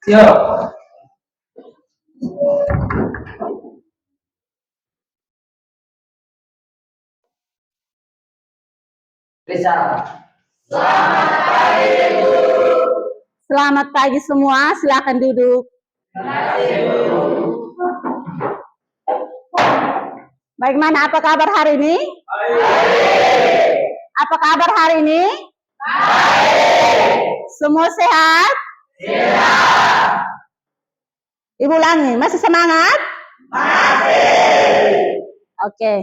Siap. Bisa. Selamat pagi semua, silakan duduk. Bagaimana, apa kabar hari ini? Apa kabar hari ini? Semua sehat? Sehat. Ibu ulangi, masih semangat? Masih. Oke.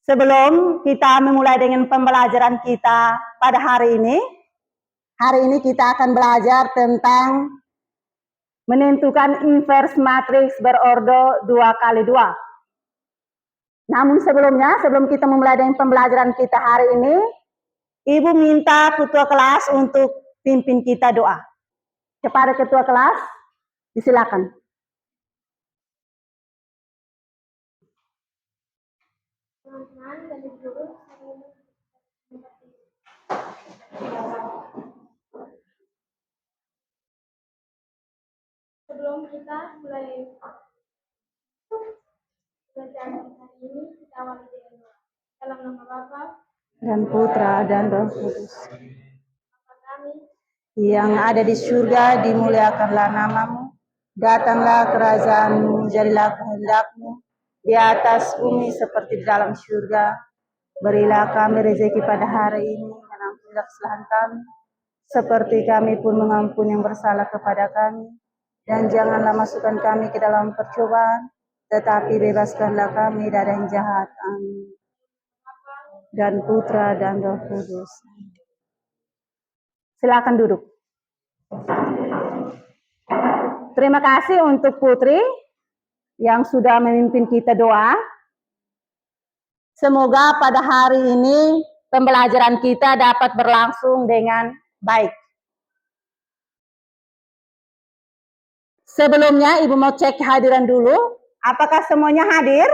Sebelum kita memulai dengan pembelajaran kita pada hari ini kita akan belajar tentang menentukan inverse matriks berordo 2x2. Namun sebelum kita memulai dengan pembelajaran kita hari ini, Ibu minta ketua kelas untuk pimpin kita doa. Kepada ketua kelas, disilakan. Sebelum kita mulai belajar hari ini, kita awali dengan doa. Dalam nama Bapa Dan Putra dan Roh Kudus. Bapa kami Yang ada di surga, dimuliakanlah namamu. Datanglah kerajaanmu, jadilah kehendakmu di atas bumi seperti di dalam surga. Berilah kami rezeki pada hari ini, dan ampunilah kesalahan kami, seperti kami pun mengampuni yang bersalah kepada kami. Dan janganlah masukkan kami ke dalam percobaan, tetapi bebaskanlah kami dari yang jahat. Amin. Dan Putra dan Roh Kudus. Silakan duduk. Terima kasih untuk Putri yang sudah memimpin kita doa. Semoga pada hari ini pembelajaran kita dapat berlangsung dengan baik. Sebelumnya Ibu mau cek kehadiran dulu. Apakah semuanya hadir?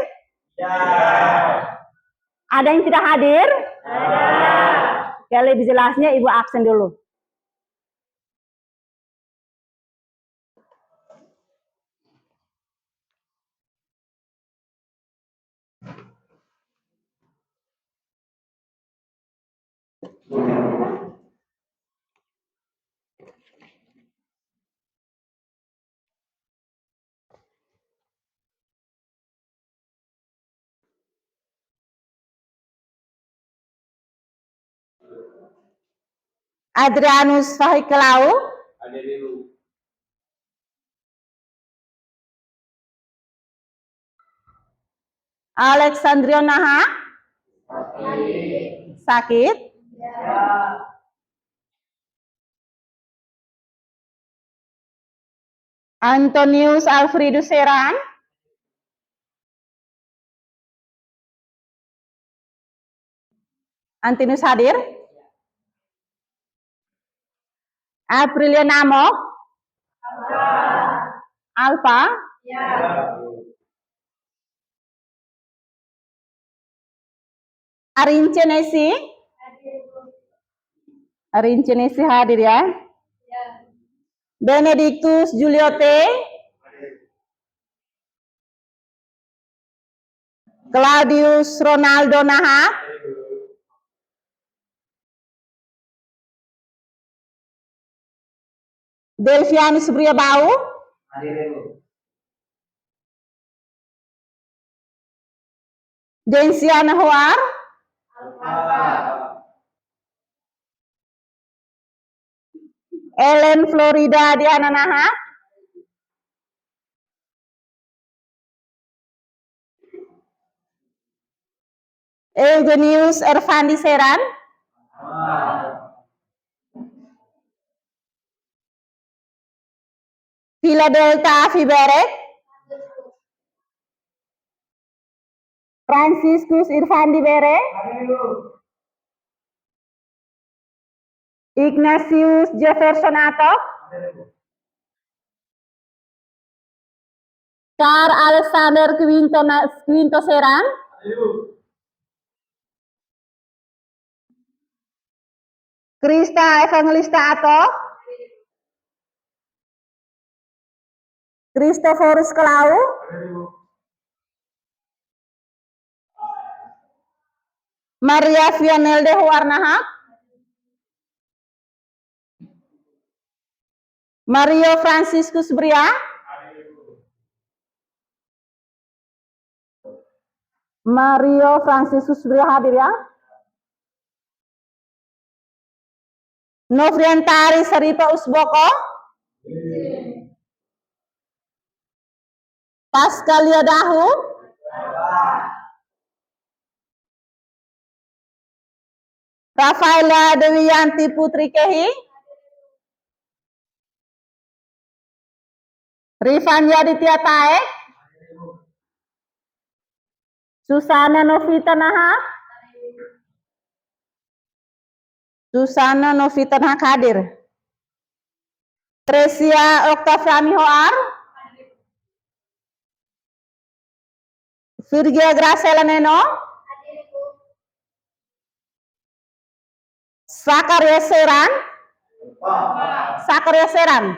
Ya. Ada yang tidak hadir? Ada. Oke, lebih jelasnya Ibu absen dulu. Adrianus Fahikelau. Hadir dulu. Alexandrion Naha. Sakit. Ya. Antonius Alfredus Seran. Antonius hadir. Aprilia Namok. Alfa. Ya. Arincenesi. Arincenesi hadir ya. Benedictus Juliote. Claudius Ronaldo Naha. Delvianus Briabau. Hadir dulu. Densiana Huar. Ellen Florida Diana Naha. Eugenius Ervandi Seran. Villa Delta Fiberek. Franciscus Irfandi Bere. Ignatius Jefferson Atok. Car Alexander Quinto Seran. Krista Evangelista Atok. Christophorus Kelau, Maria Vianelde Warnahap, Mario Franciscus Bria, Mario Franciscus Bria hadir ya. Novriantari Saripa Usboko, Pascalia Dahu, Rafaela Dewiyanti Putri Kehi, Rifania Ditya Tae, Susana Novita Naha, Susana Novita Naha hadir. Tresia Oktaviani Hoar, Virgia Graciela Neno, Sakaria Seran, Sakaria Seran,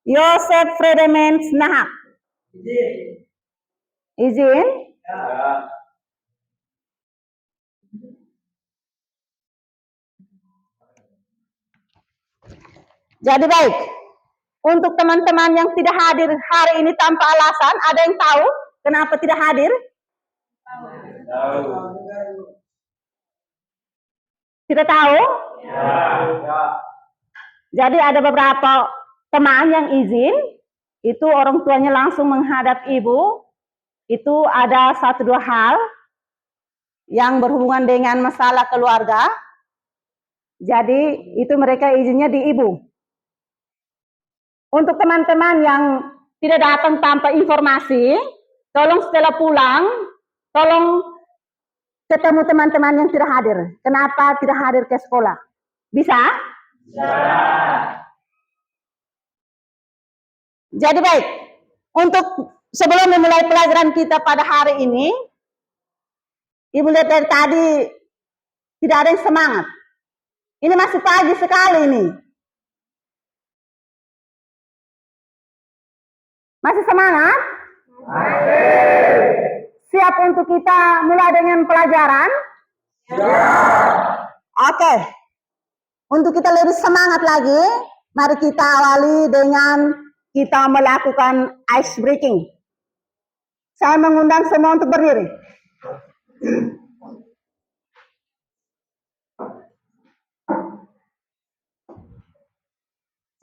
Yosef Fredemens Nahak, izin. Jadi baik, untuk teman-teman yang tidak hadir hari ini tanpa alasan, ada yang tahu kenapa tidak hadir? Tidak tahu? Jadi ada beberapa teman yang izin, itu orang tuanya langsung menghadap ibu, itu ada 1-2 hal yang berhubungan dengan masalah keluarga, jadi itu mereka izinnya di ibu. Untuk teman-teman yang tidak datang tanpa informasi, tolong setelah pulang, tolong ketemu teman-teman yang tidak hadir. Kenapa tidak hadir ke sekolah? Bisa? Bisa. Jadi baik, untuk sebelum memulai pelajaran kita pada hari ini, Ibu lihat dari tadi tidak ada yang semangat. Ini masih pagi sekali ini. Masih semangat? Masih. Siap untuk kita mulai dengan pelajaran? Ya. Oke. Untuk kita lebih semangat lagi, mari kita awali dengan kita melakukan ice breaking. Saya mengundang semua untuk berdiri.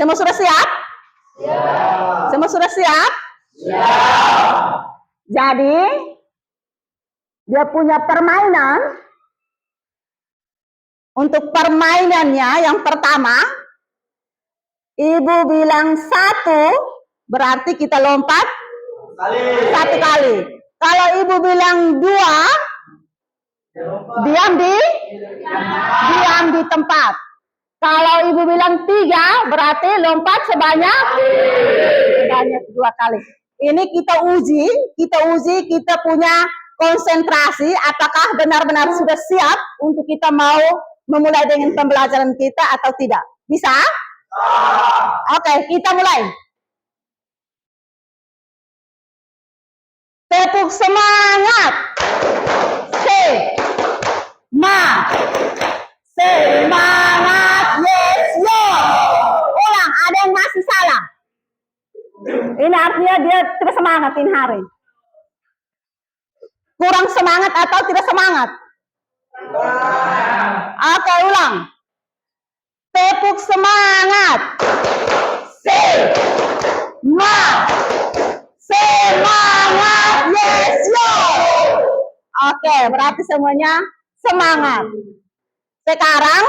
Semua sudah siap? Ya. Semua sudah siap? Ya. Jadi, dia punya permainan. Untuk permainannya yang pertama, ibu bilang 1, berarti kita lompat 1 kali. Kalau ibu bilang 2, diam di tempat. Kalau ibu bilang 3, berarti lompat sebanyak 2 kali. Ini kita uji, kita punya konsentrasi, apakah benar-benar sudah siap untuk kita mau memulai dengan pembelajaran kita atau tidak. Bisa? Oke, kita mulai. Tepuk semangat. Semangat. Yes, yo. Ulang, ada yang masih salah. Ini artinya dia tidak semangat ini hari. Kurang semangat atau tidak semangat? Oke, ulang. Tepuk semangat. Semangat. Yes, yo. Oke, berarti semuanya semangat. Sekarang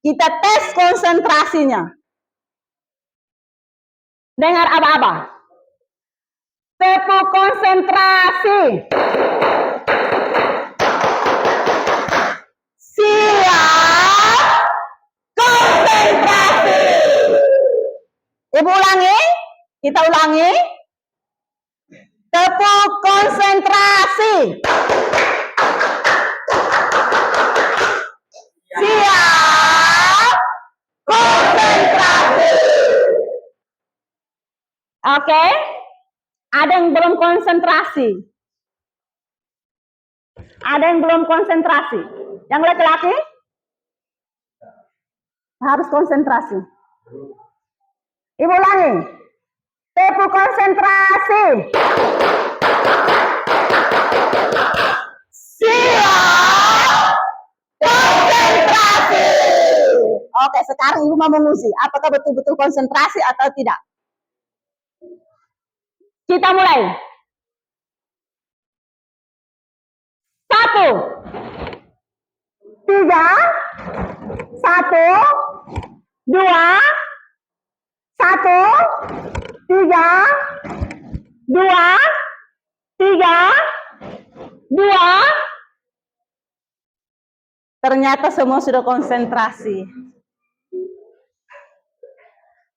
kita tes konsentrasinya. Dengar aba-aba. Tepuk konsentrasi. Siap. Konsentrasi. Ibu ulangi. Kita ulangi. Tepuk konsentrasi. Siap. Konsentrasi. Oke. Ada yang belum konsentrasi? Ada yang belum konsentrasi? Yang laki-laki? Harus konsentrasi. Ibu ulangi. Tepu konsentrasi. Siap. Konsentrasi. Oke, sekarang Ibu mau menguji. Apakah betul-betul konsentrasi atau tidak? Kita mulai. 1, 3, 1, 2, 1, 3, 2, 3, 2. Ternyata semua sudah konsentrasi.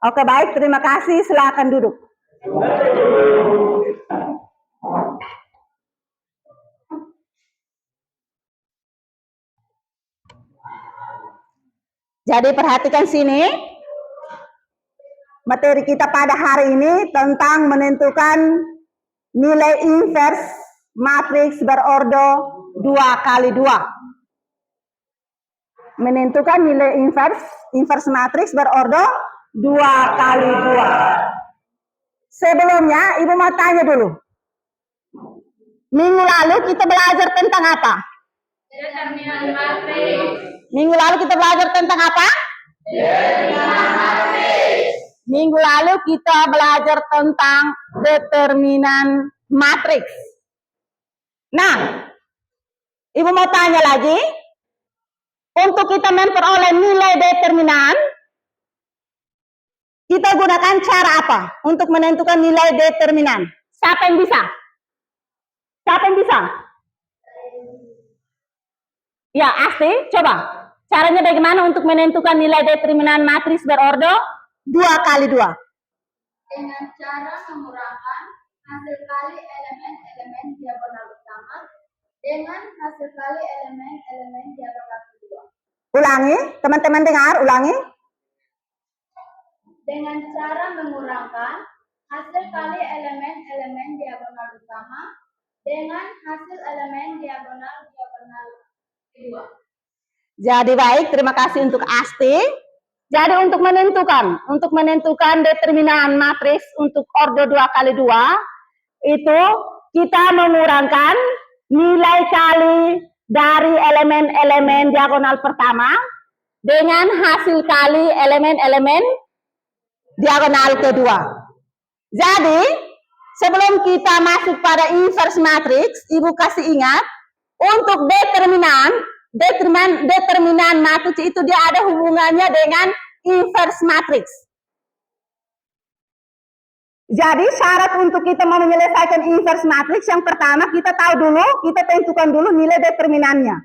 Oke, baik, terima kasih. Silakan duduk. Jadi perhatikan sini. Materi kita pada hari ini tentang menentukan nilai inverse matriks berordo 2x2. Menentukan nilai inverse matriks berordo 2x2. Sebelumnya, Ibu mau tanya dulu. Minggu lalu kita belajar tentang apa? Determinan matriks. Minggu lalu kita belajar tentang apa? Determinan matriks. Minggu lalu kita belajar tentang determinan matriks. Nah, Ibu mau tanya lagi. Untuk kita memperoleh nilai determinan, kita gunakan cara apa untuk menentukan nilai determinan? Siapa yang bisa? Siapa yang bisa? Ya, Asti, coba. Caranya bagaimana untuk menentukan nilai determinan matriks berordo 2x2? Dengan cara mengurangi hasil kali elemen-elemen diagonal utama dengan hasil kali elemen-elemen diagonal kedua. Ulangi, teman-teman dengar, ulangi. Dengan cara mengurangi hasil kali elemen-elemen diagonal utama dengan hasil elemen diagonal kedua. Jadi baik, terima kasih untuk Asti. Jadi untuk menentukan determinan matriks untuk ordo 2x2 itu kita mengurangkan nilai kali dari elemen-elemen diagonal pertama dengan hasil kali elemen-elemen diagonal kedua. Jadi sebelum kita masuk pada inverse matrix, Ibu kasih ingat untuk determinan matriks itu dia ada hubungannya dengan inverse matrix. Jadi syarat untuk kita mau menyelesaikan inverse matrix yang pertama kita tentukan dulu nilai determinannya.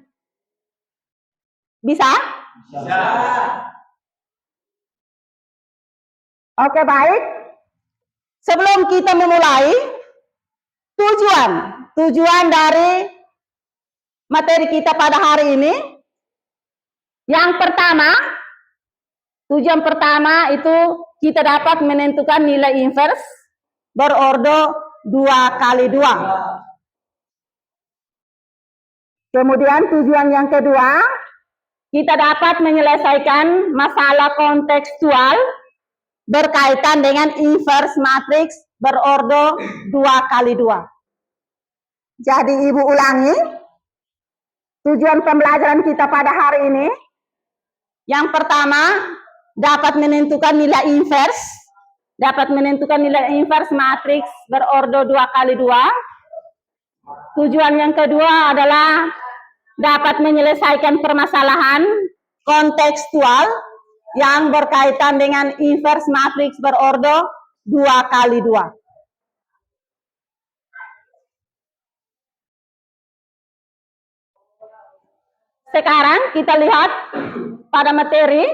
Bisa? Bisa. Oke, baik. Sebelum kita memulai, tujuan dari materi kita pada hari ini, tujuan pertama itu kita dapat menentukan nilai inverse berordo 2x2. Kemudian tujuan yang kedua, kita dapat menyelesaikan masalah kontekstual berkaitan dengan inverse matriks berordo 2x2. Jadi Ibu ulangi, tujuan pembelajaran kita pada hari ini, yang pertama dapat menentukan nilai inverse matriks berordo 2x2. Tujuan yang kedua adalah dapat menyelesaikan permasalahan kontekstual yang berkaitan dengan inverse matriks berordo 2x2. Sekarang kita lihat pada materi.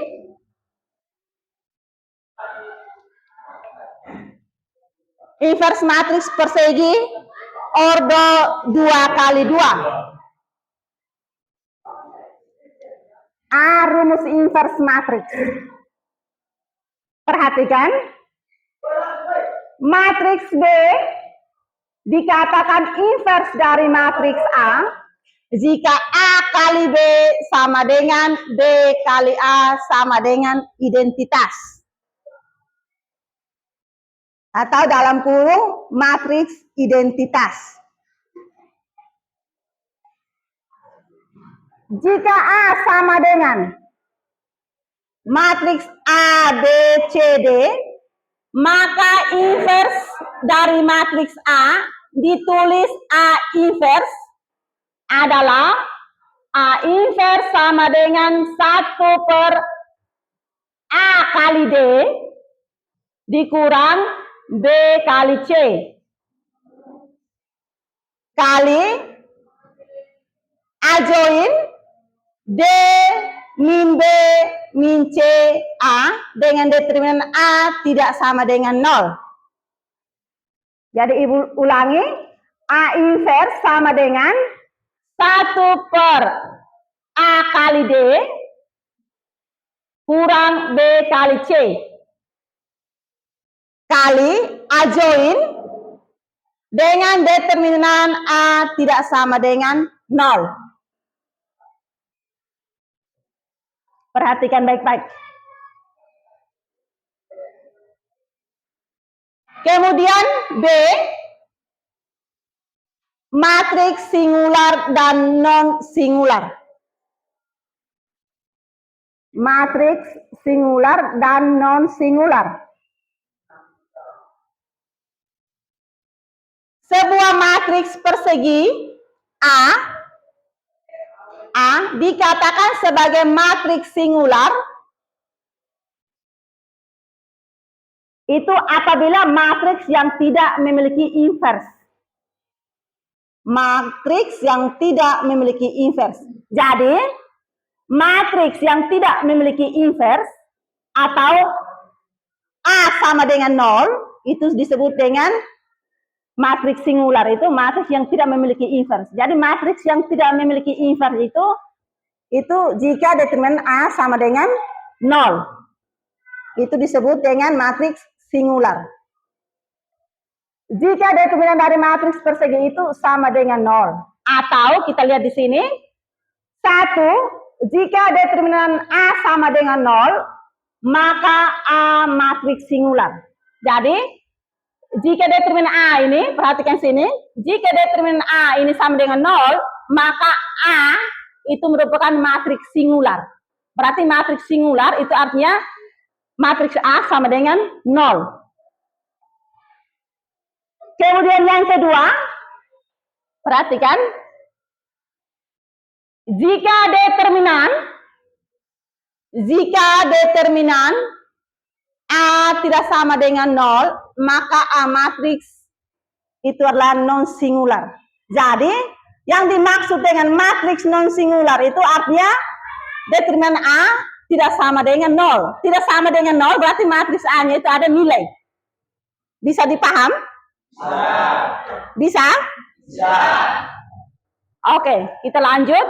Inverse matriks persegi ordo 2x2. Rumus inverse matriks. Perhatikan. Matriks B dikatakan invers dari matriks A jika A kali B sama dengan B kali A sama dengan identitas. Atau dalam kurung matriks identitas. Jika A sama dengan matriks A, B, C, D, maka invers dari matriks A ditulis A invers adalah A invers sama dengan 1 per A kali D dikurang B kali C kali A join D min B min C A dengan determinan A tidak sama dengan 0. Jadi ibu ulangi, A invers sama dengan 1 per A kali D kurang B kali C kali A join dengan determinan A tidak sama dengan 0. Perhatikan baik-baik. Kemudian B, matriks singular dan non-singular. Matriks singular dan non-singular. Sebuah matriks persegi A dikatakan sebagai matriks singular itu apabila matriks yang tidak memiliki invers. Matriks yang tidak memiliki invers. Jadi, matriks yang tidak memiliki invers atau A sama dengan 0 itu disebut dengan matriks singular, itu matriks yang tidak memiliki invers. Jadi matriks yang tidak memiliki invers itu jika determinan A sama dengan 0. Itu disebut dengan matriks singular. Jika determinan dari matriks persegi itu sama dengan 0. Atau kita lihat di sini, 1, jika determinan A sama dengan 0, maka A matriks singular. Jadi jika determinan A ini, perhatikan sini, jika determinan A ini sama dengan 0, maka A itu merupakan matriks singular. Berarti matriks singular itu artinya matriks A sama dengan 0. Kemudian yang kedua, perhatikan, jika determinan A tidak sama dengan 0, maka A matriks itu adalah non-singular. Jadi, yang dimaksud dengan matriks non-singular itu artinya determinan A tidak sama dengan 0. Tidak sama dengan 0 berarti matriks A-nya itu ada nilai. Bisa dipaham? Bisa? Bisa. Oke, kita lanjut.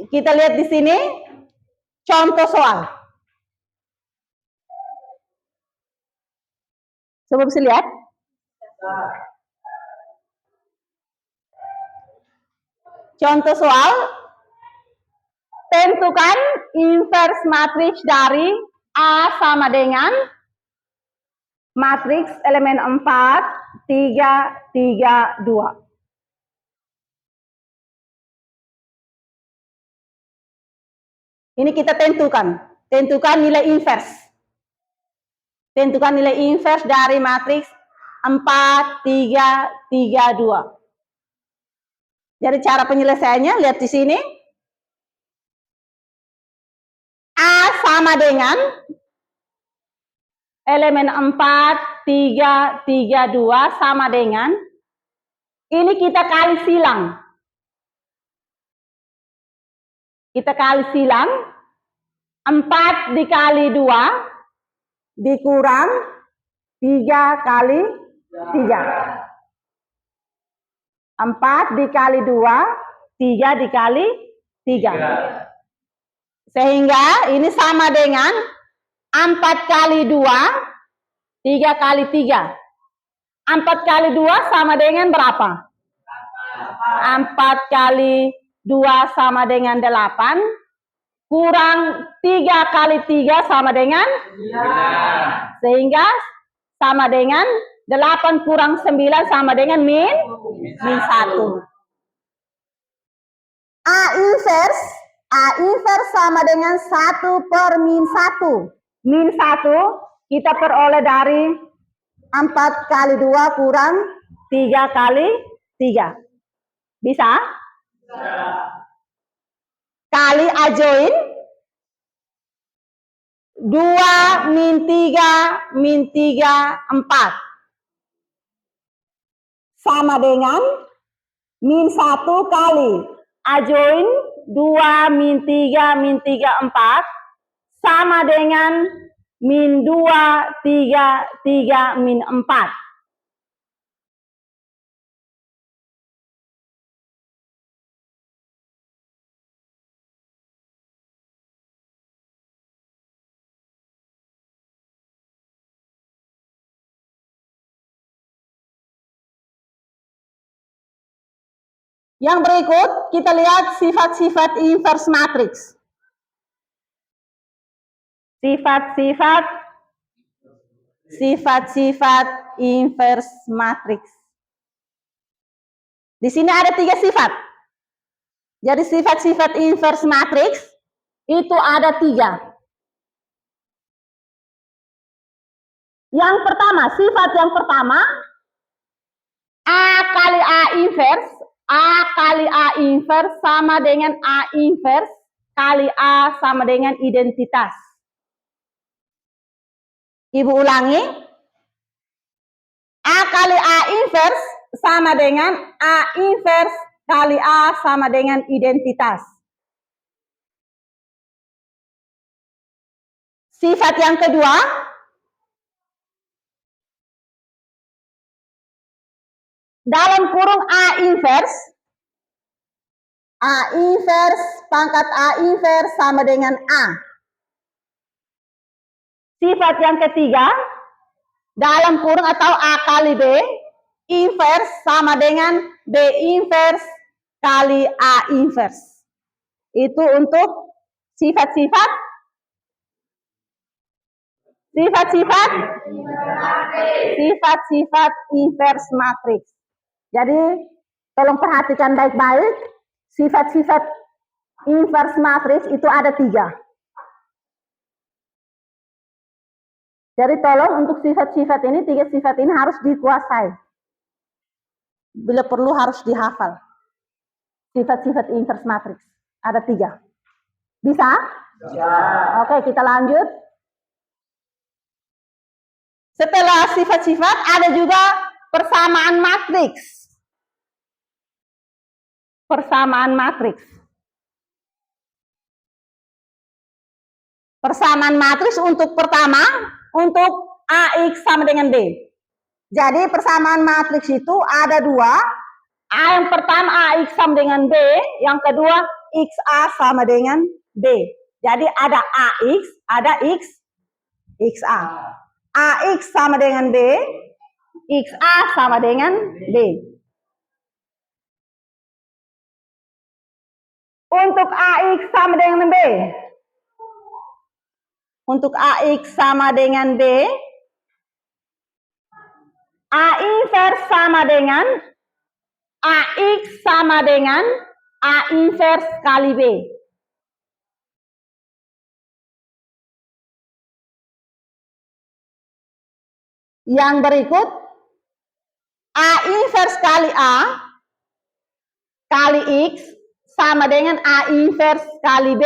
Kita lihat di sini contoh soal. Coba bisa lihat. Contoh soal. Tentukan invers matriks dari A sama dengan matriks elemen 4, 3, 3, 2. Ini kita tentukan nilai invers. Tentukan nilai invers dari matriks 4, 3, 3, 2. Jadi cara penyelesaiannya, lihat di sini. A sama dengan elemen 4, 3, 3, 2 sama dengan, ini kita kali silang. Kita kali silang, 4 dikali 2 dikurang 3 kali 3. 4 dikali 2, 3 dikali 3. Sehingga ini sama dengan 4 kali 2, 3 kali 3. 4 kali 2 sama dengan berapa? 4 kali 2 sama dengan 8. Kurang 3 kali 3 sama dengan? 9. Sehingga sama dengan 8 kurang 9 sama dengan min 1. A inverse sama dengan 1 per min 1. Min 1 kita peroleh dari 4 kali 2 kurang 3 kali 3. Bisa? Kali adjoin 2 min 3 min 3 4 sama dengan min 1 kali adjoin 2 min 3 min 3 4 sama dengan min 2 3 3 min 4. Yang berikut kita lihat sifat-sifat inverse matrix. Sifat-sifat inverse matrix. Di sini ada 3 sifat. Jadi sifat-sifat inverse matrix itu ada 3. Sifat yang pertama, A kali A inverse. A kali A inverse sama dengan A inverse kali A sama dengan identitas. Ibu ulangi. A kali A inverse sama dengan A inverse kali A sama dengan identitas. Sifat yang kedua, dalam kurung A inverse pangkat A inverse sama dengan A. Sifat yang ketiga, dalam kurung atau A kali B inverse sama dengan B inverse kali A inverse. Itu untuk sifat-sifat inverse matrix. Jadi tolong perhatikan baik-baik, sifat-sifat inverse matrix itu ada 3. Jadi tolong untuk sifat-sifat ini, 3 sifat ini harus dikuasai. Bila perlu harus dihafal. Sifat-sifat inverse matrix ada 3. Bisa? Bisa. Oke, kita lanjut. Setelah sifat-sifat ada juga persamaan matriks. Persamaan matriks. Persamaan matriks untuk pertama, untuk AX sama dengan B. Jadi persamaan matriks itu ada 2. A yang pertama AX sama dengan B, yang kedua XA sama dengan B. Jadi ada AX, ada XA. AX sama dengan B, XA sama dengan B. Untuk AX sama dengan B. Untuk AX sama dengan B, A inverse sama dengan AX sama dengan A inverse kali B. Yang berikut, A inverse kali A kali X sama dengan A inverse kali B.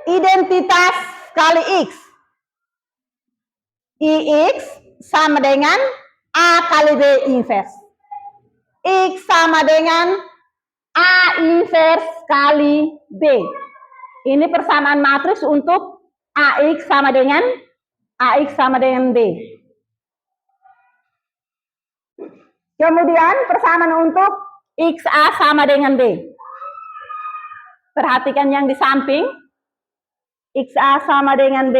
Identitas kali X. IX sama dengan A kali B inverse. X sama dengan A inverse kali B. Ini persamaan matriks untuk AX sama dengan B. Kemudian persamaan untuk XA sama dengan B. Perhatikan yang di samping. XA sama dengan B.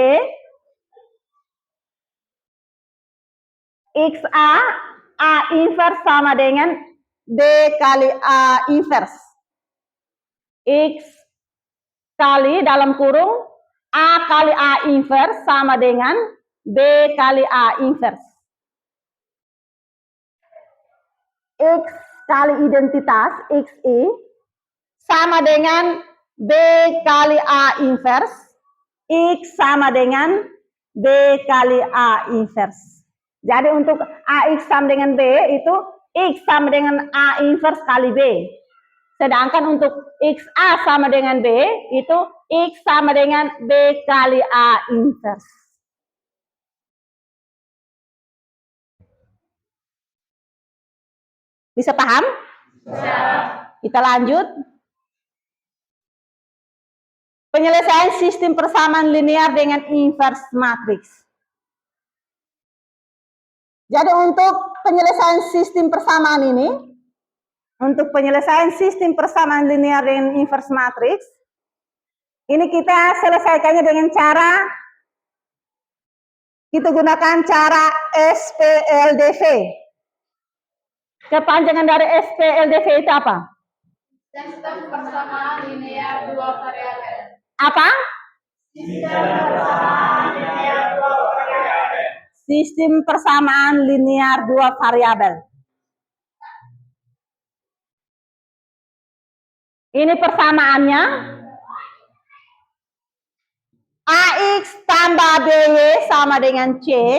XA, A inverse sama dengan B kali A inverse. X kali dalam kurung A kali A inverse sama dengan B kali A inverse. X kali identitas XI sama dengan B kali A inverse. X sama dengan B kali A inverse. Jadi untuk AX sama dengan B itu X sama dengan A inverse kali B. Sedangkan untuk XA sama dengan B itu X sama dengan B kali A inverse. Bisa paham? Bisa. Kita lanjut. Penyelesaian sistem persamaan linear dengan inverse matrix. Jadi untuk penyelesaian sistem persamaan ini, untuk penyelesaian sistem persamaan linear dengan inverse matrix, ini kita selesaikannya dengan cara, kita gunakan cara SPLDV. Kepanjangan dari SPLDV itu apa? Sistem persamaan linear dua variabel. Apa? Sistem persamaan linear dua variabel. Sistem persamaan linear dua variabel. Ini persamaannya. AX tambah BY sama dengan C.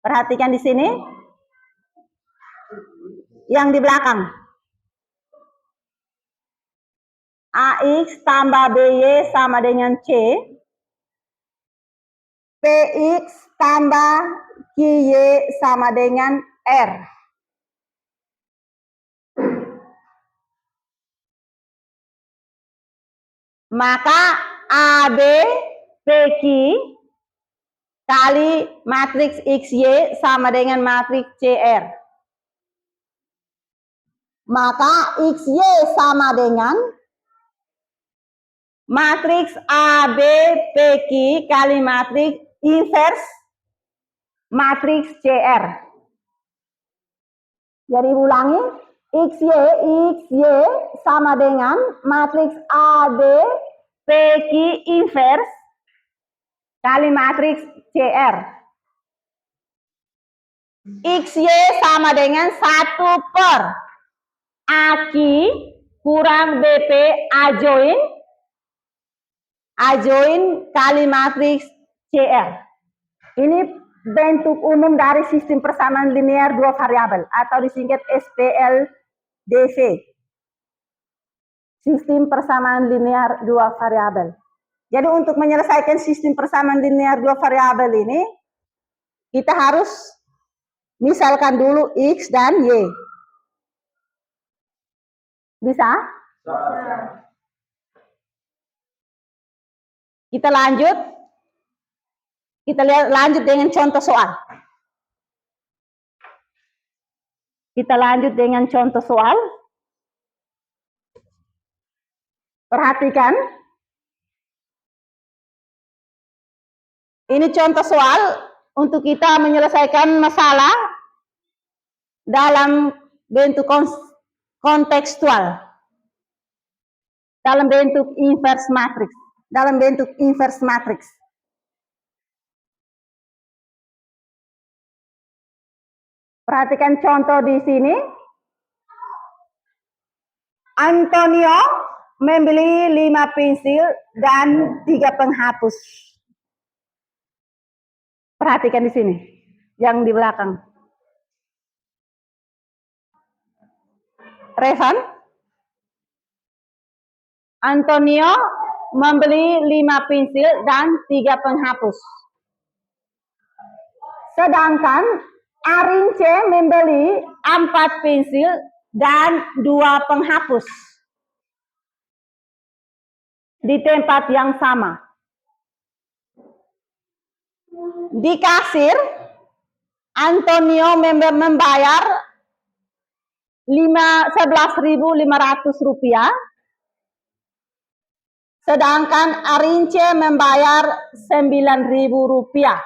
Perhatikan di sini. Yang di belakang. AX tambah BY sama dengan C. PX tambah QY sama dengan R. Maka AB PQ kali matriks XY sama dengan matriks CR. Maka XY sama dengan matriks AB PQ kali matriks inverse matriks CR. Jadi ulangi, XY sama dengan matriks AB PQ inverse kali matriks CR. XY sama dengan 1 per AQ kurang BP adjoin kali matriks CR. Ini bentuk umum dari sistem persamaan linear dua variabel atau disingkat SPLDV. Sistem persamaan linear dua variabel. Jadi untuk menyelesaikan sistem persamaan linear dua variabel ini, kita harus misalkan dulu X dan Y. Bisa? Kita lanjut. Kita lihat lanjut dengan contoh soal. Kita lanjut dengan contoh soal. Perhatikan. Ini contoh soal untuk kita menyelesaikan masalah dalam bentuk kontekstual. Dalam bentuk inverse matrix. Dalam bentuk inverse matrix. Perhatikan contoh di sini. Antonio membeli 5 pensil dan 3 penghapus. Perhatikan di sini, yang di belakang. Revan. Antonio membeli 5 pensil dan 3 penghapus. Sedangkan Arince membeli 4 pensil dan 2 penghapus di tempat yang sama. Di kasir, Antonio membayar 11.500 rupiah, sedangkan Arince membayar 9.000 rupiah.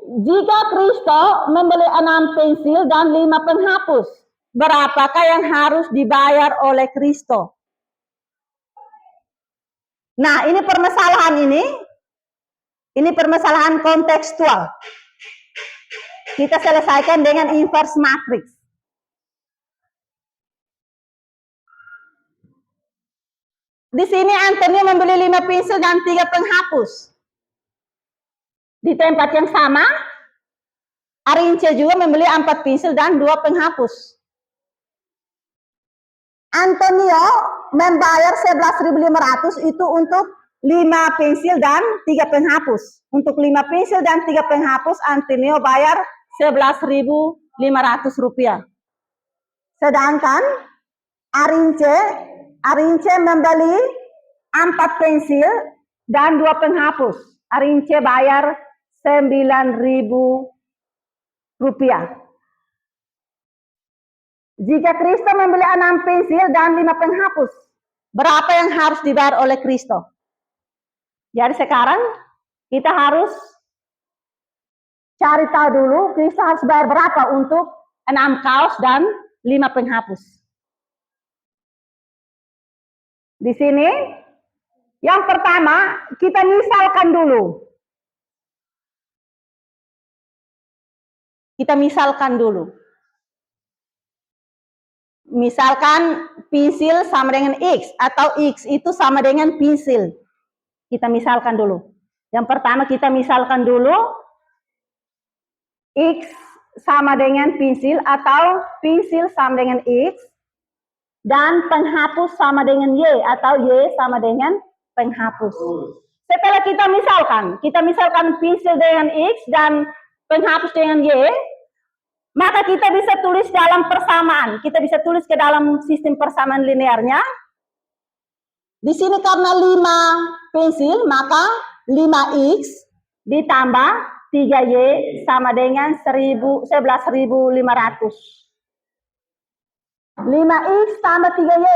Jika Kristo membeli 6 pensil dan 5 penghapus, berapakah yang harus dibayar oleh Kristo? Nah, ini permasalahan ini permasalahan kontekstual. Kita selesaikan dengan inverse matrix. Di sini Antonio membeli 5 pensil dan 3 penghapus. Di tempat yang sama, Arince juga membeli 4 pensil dan 2 penghapus. Antonio membayar 11.500 itu untuk 5 pensil dan 3 penghapus. Untuk 5 pensil dan 3 penghapus, Antonio bayar 11.500 rupiah. Sedangkan Arince membeli 4 pensil dan 2 penghapus. Arince bayar 9.000 rupiah. Jika Kristo membeli 6 pensil dan 5 penghapus, berapa yang harus dibayar oleh Kristo? Jadi sekarang kita harus cari tahu dulu Kristo harus bayar berapa untuk 6 kaos dan 5 penghapus. Di sini, yang pertama kita misalkan dulu. Misalkan pensil sama dengan X atau X itu sama dengan pensil. Kita misalkan dulu. Yang pertama kita misalkan dulu X sama dengan pensil atau pensil sama dengan X dan penghapus sama dengan Y atau Y sama dengan penghapus. Setelah kita misalkan pensil dengan X dan penghapus dengan Y, maka kita bisa tulis dalam persamaan. Kita bisa tulis ke dalam sistem persamaan linearnya. Di sini karena 5 pensil, maka 5X ditambah 3Y sama dengan 11.500. 5X tambah 3Y.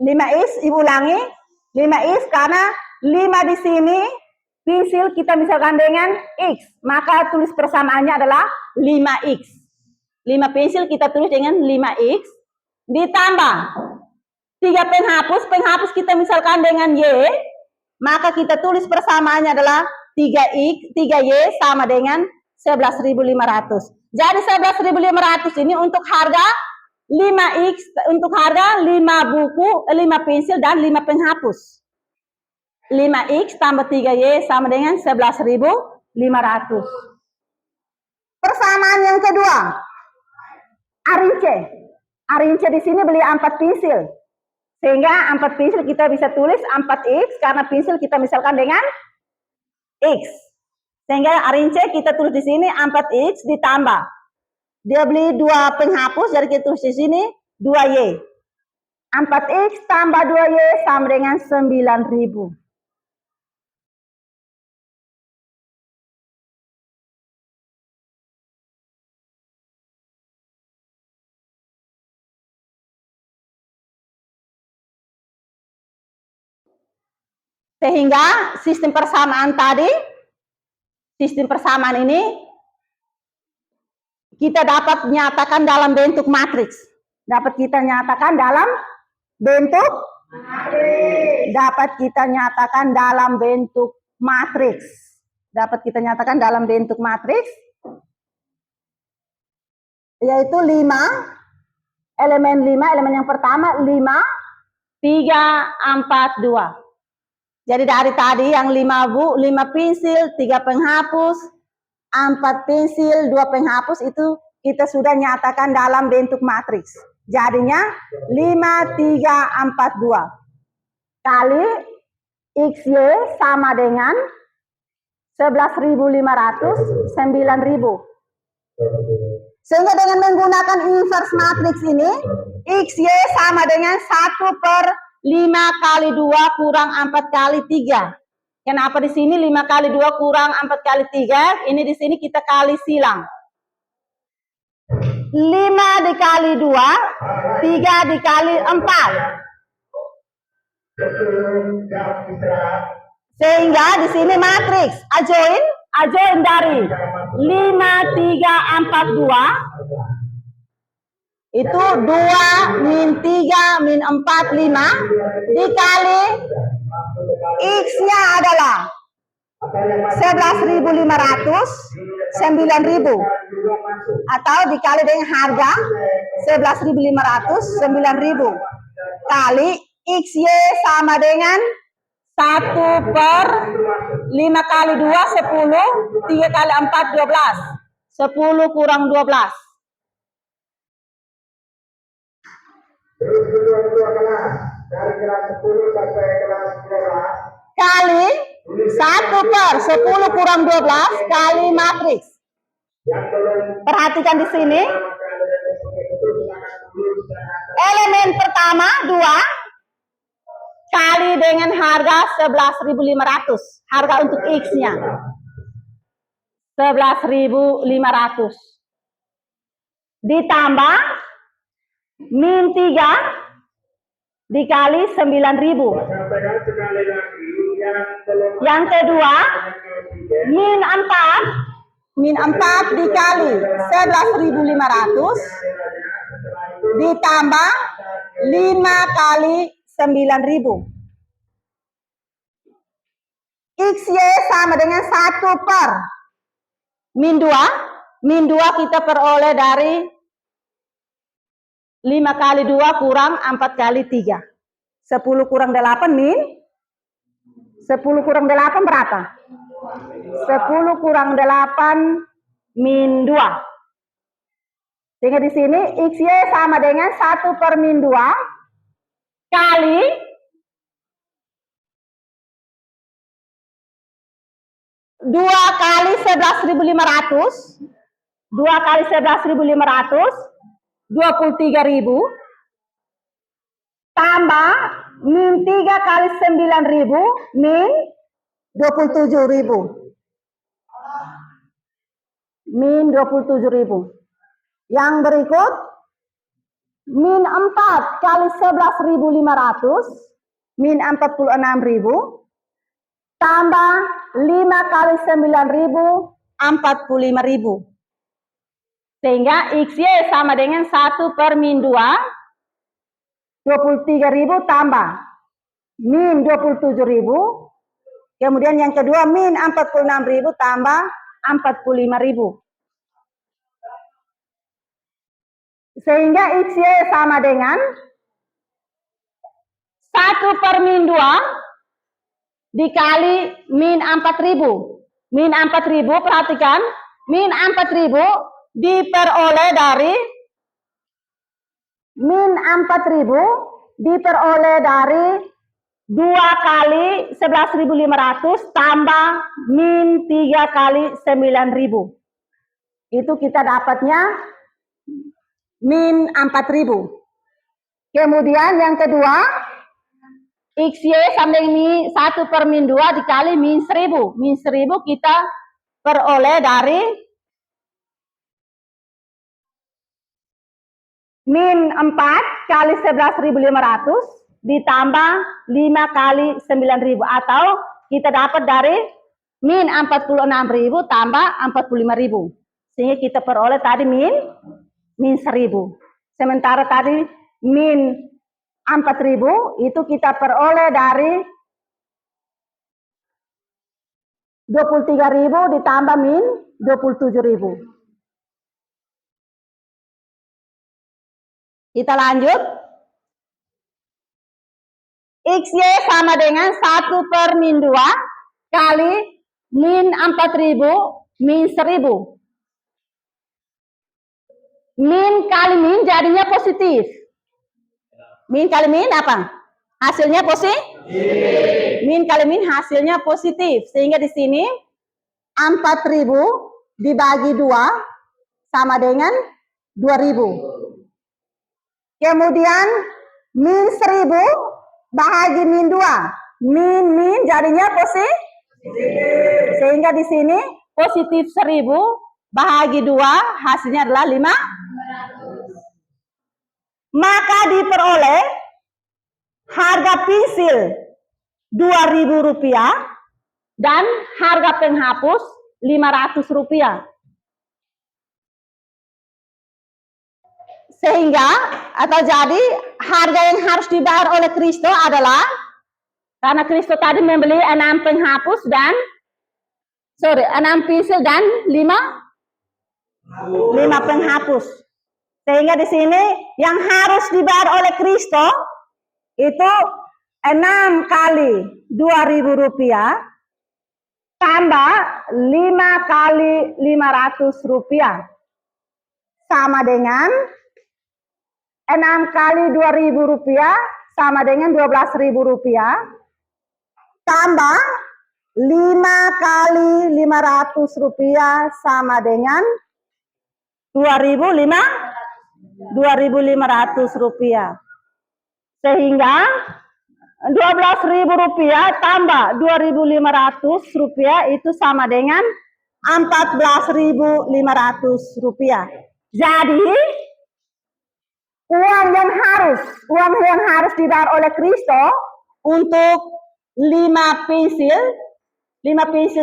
5X, ibu ulangi. 5X karena 5 di sini, pensil kita misalkan dengan X. Maka tulis persamaannya adalah 5X. 5 pensil kita tulis dengan 5X. Ditambah 3 penghapus kita misalkan dengan Y, maka kita tulis persamaannya adalah 3Y sama dengan 11.500. Jadi 11.500 ini untuk harga 5X, untuk harga 5 buku, 5 pensil dan 5 penghapus. 5X tambah 3Y sama dengan 11.500. Persamaan yang kedua, Arince di sini beli 4 pensil. Sehingga 4 pensil kita bisa tulis 4X karena pensil kita misalkan dengan X. Sehingga Arince kita tulis di sini 4X ditambah. Dia beli 2 penghapus, jadi kita tulis di sini 2Y. 4X tambah 2Y sama dengan 9.000. Sehingga sistem persamaan ini kita dapat nyatakan dalam bentuk matriks. Dapat kita nyatakan dalam bentuk matriks. Yaitu 5 elemen yang pertama 5 3 4 2. Jadi dari tadi yang 5 pensil, 3 penghapus, 4 pensil, 2 penghapus itu kita sudah nyatakan dalam bentuk matriks. Jadinya 5, 3, 4, 2. Kali XY sama dengan 11.500, 9.000. Sehingga dengan menggunakan inverse matrix ini, XY sama dengan 1/5 kali 2 kurang 4 kali 3. Kenapa di sini 5 kali 2 kurang 4 kali 3? Ini di sini kita kali silang. 5 dikali 2, 3 dikali 4. Sehingga di sini matriks. Ajoin dari 5, 3, 4, 2. Itu 2 min 3 min 4, 5 dikali X-nya adalah 11.500, 9.000. Atau dikali dengan harga 11.500, 9.000. Kali XY sama dengan 1 per 5 kali 2, 10. 3 kali 4, 12. 10 kurang 12. Terus kedua kelas dari kelas 10 sampai kelas 12 kali 1 per 10 kurang 12 kali matriks. Perhatikan di sini. Elemen pertama 2 kali dengan harga 11.500. Harga untuk X-nya 11.500. Ditambah min 3 dikali 9.000. Yang kedua, min 4 dikali 11.500 ditambah 5 kali 9.000. XY sama dengan 1 per min 2. Min 2 kita peroleh dari 5 kali 2 kurang 4 kali 3. 10 kurang 8 min. 10 kurang 8 berapa? 10 kurang 8 min 2. Sehingga di sini XY sama dengan 1 per min 2 kali 2 kali 11.500. 2 kali 11.500 23.000 tambah min 3 kali 9.000 min 27.000. Min 27.000. Yang berikut min 4 kali 11.500 min 46.000 tambah 5 kali 9.000 45.000. Sehingga XY sama dengan 1 per min 2 23.000 tambah min 27.000. Kemudian yang kedua min 46.000 tambah 45.000. Sehingga XY sama dengan 1 per min 2 dikali min 4.000. Min 4.000, perhatikan. Min 4.000 diperoleh dari min 4.000 diperoleh dari 2 kali 11.500 tambah min 3 kali 9.000. Itu kita dapatnya min 4.000. Kemudian yang kedua, XY sama dengan 1 per min 2 dikali min 1.000. Min 1.000 kita peroleh dari min 4 kali 11.500 ditambah 5 kali 9.000. Atau kita dapat dari min 46.000 tambah 45.000. Sehingga kita peroleh tadi min 1.000. Sementara tadi min 4.000 itu kita peroleh dari 23.000 ditambah min 27.000. Kita lanjut. XY sama dengan 1 per min 2 kali min 4.000 min 1.000. Min kali min jadinya positif. Min kali min apa? Hasilnya positif. Min kali min hasilnya positif. Sehingga di sini 4.000 dibagi 2 sama dengan 2.000. Kemudian min 1.000 bahagi min 2. Min jadinya Sehingga di sini positif 1000 bahagi 2 hasilnya adalah 5. Maka diperoleh harga pensil Rp2.000 dan harga penghapus Rp500. Sehingga atau jadi harga yang harus dibayar oleh Kristo adalah, karena Kristo tadi membeli 6 penghapus dan 6 pensil dan 5 penghapus. Sehingga di sini yang harus dibayar oleh Kristo itu 6 kali Rp2.000 tambah 5 kali Rp500 sama dengan 6 kali Rp2.000 sama dengan Rp12.000 tambah 5 kali Rp500 sama dengan Rp2.500. Sehingga Rp12.000 tambah Rp2.500 itu sama dengan Rp14.500. Jadi uang yang harus dibayar oleh Kristo untuk 5 pensil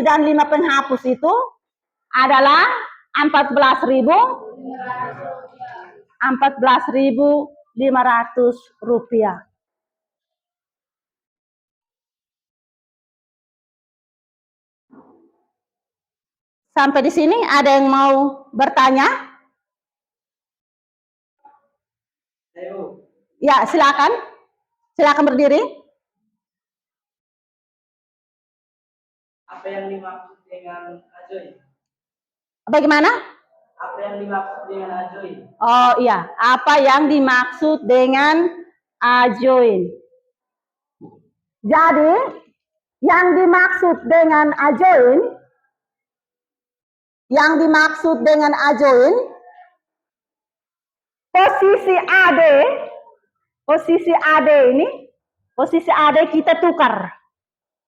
dan 5 penghapus itu adalah Rp14.500. Sampai di sini ada yang mau bertanya? Ya, silakan. Silakan berdiri. Apa yang dimaksud dengan ajoin? Bagaimana? Apa yang dimaksud dengan ajoin? Oh iya, apa yang dimaksud dengan ajoin? Jadi, yang dimaksud dengan ajoin, posisi AD kita tukar.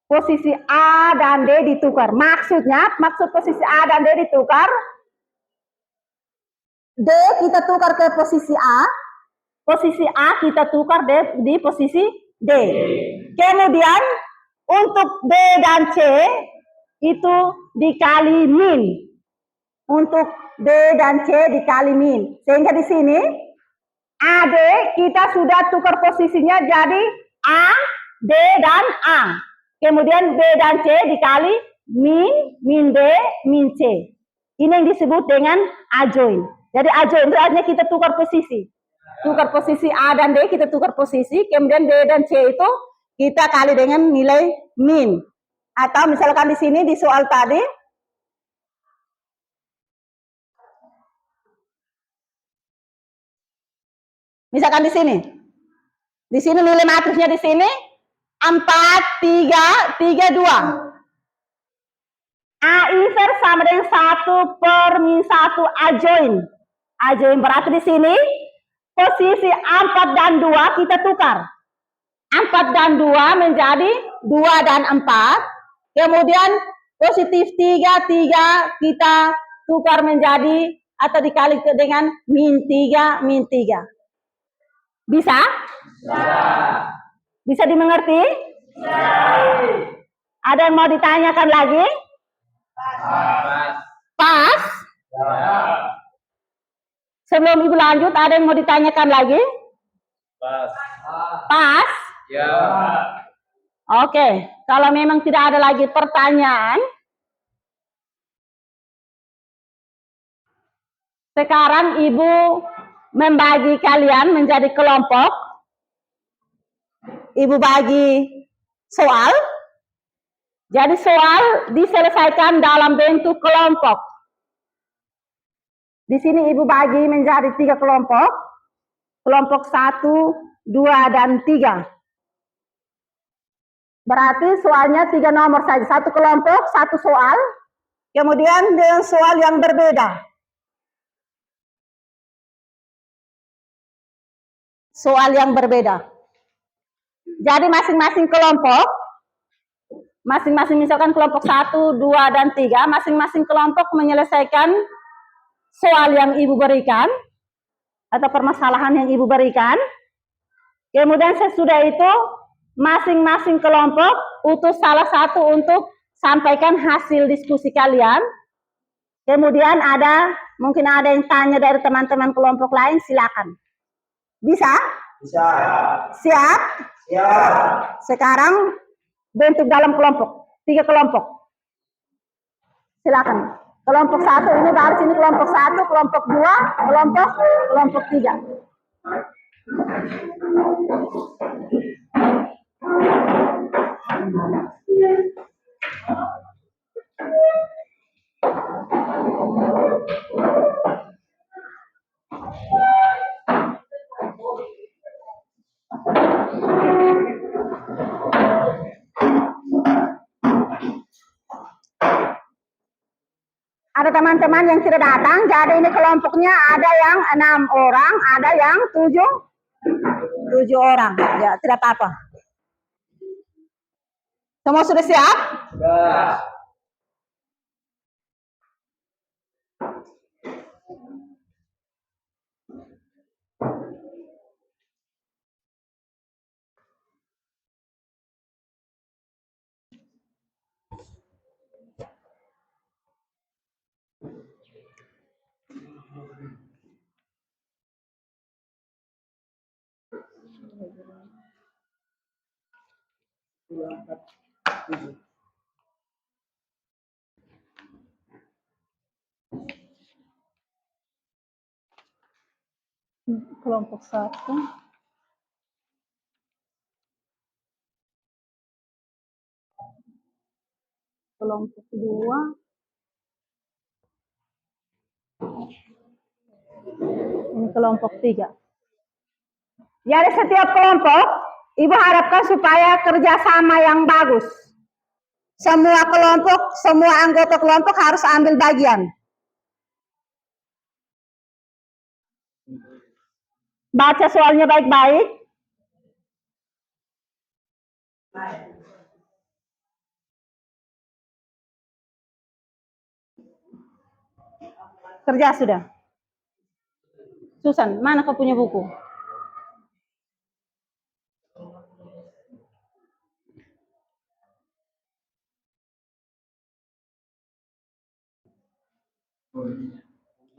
Posisi A dan D ditukar. Maksud posisi A dan D ditukar. D kita tukar ke posisi A kita tukar di posisi D. Kemudian untuk B dan C itu dikali min. Untuk B dan C dikali min. Sehingga di sini AD kita sudah tukar posisinya jadi A, D, dan A. Kemudian B dan C dikali min D, min C. Ini yang disebut dengan ajoin. Jadi ajoin itu artinya kita tukar posisi. Tukar posisi A dan D kita tukar posisi. Kemudian B dan C itu kita kali dengan nilai min. Atau misalkan di sini di soal tadi, misalkan di sini nilai matrisnya di sini 4, 3, 3, 2. A inverse sama dengan 1/-1 ajoin. Ajoin berarti di sini posisi 4 dan 2 kita tukar. 4 dan 2 menjadi 2 dan 4. Kemudian positif 3 kita tukar menjadi atau dikali dengan min 3. Bisa? Bisa dimengerti? Ada yang mau ditanyakan lagi? Pas? Sebelum Ibu lanjut, ada yang mau ditanyakan lagi? Pas? Ya. Oke, kalau memang tidak ada lagi pertanyaan, sekarang Ibu membagi kalian menjadi kelompok. Ibu bagi soal. Jadi soal diselesaikan dalam bentuk kelompok. Di sini Ibu bagi menjadi 3 kelompok. Kelompok 1, 2, dan 3. Berarti soalnya 3 nomor saja. 1 kelompok, 1 soal. Kemudian dengan soal yang berbeda. Soal yang berbeda. Jadi masing-masing kelompok Masing-masing misalkan kelompok 1, 2, dan 3, masing-masing kelompok menyelesaikan soal yang Ibu berikan atau permasalahan yang Ibu berikan. Kemudian sesudah itu masing-masing kelompok utus salah satu untuk sampaikan hasil diskusi kalian. Kemudian mungkin ada yang tanya dari teman-teman kelompok lain, silakan. Bisa? Bisa. Siap? Siap. Sekarang bentuk dalam kelompok, 3 kelompok. Silakan. Kelompok 1 ini baris ini kelompok 1, kelompok 2, kelompok 3. Ada teman-teman yang tidak datang, jadi ini kelompoknya ada yang 6 orang, ada yang 7 orang. Ya, tidak apa-apa. Semua sudah siap? Sudah. Kelompok 1. Kelompok 2. Ini kelompok 3. Jadi setiap kelompok, Ibu harapkan supaya kerjasama yang bagus. Semua kelompok, semua anggota kelompok harus ambil bagian. Baca soalnya baik-baik. Kerja sudah. Susan, mana kau punya buku?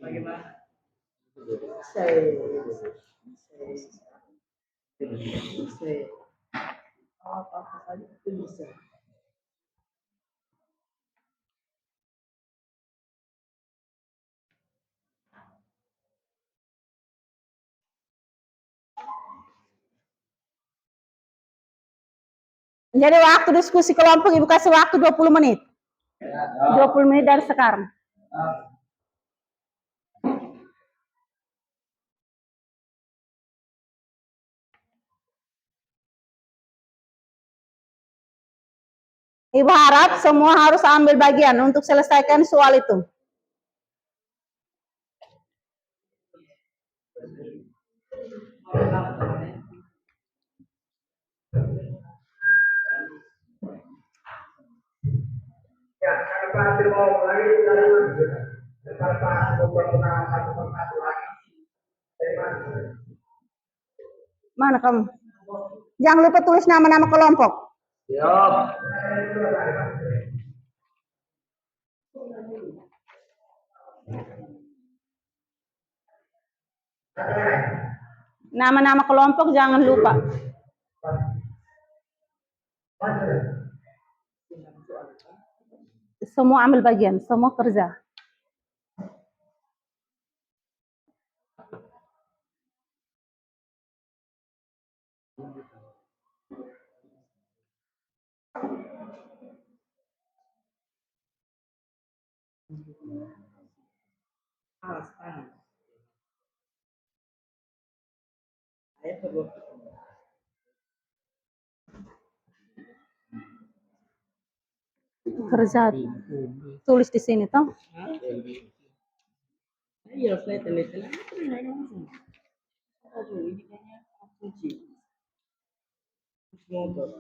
Bagaimana? Apa saja itu bisa. Jadi waktu diskusi kelompok Ibu kasih waktu 20 menit. 20 menit dari sekarang. Ibu harap semua harus ambil bagian untuk selesaikan soal itu. Ya, kalau Pak mau mulai dari mana? Kalau Pak mau perkenalan satu persatu lagi, dari mana? Mana kamu? Jangan lupa tulis nama-nama kelompok. Siap. Nama-nama kelompok jangan lupa. Semua ambil bagian, semua kerja. Alas panas. Ayo perlu. Kerja tulis di sini toh. Iya, saya telepon. Aduh, ini kayaknya kunci. Motor.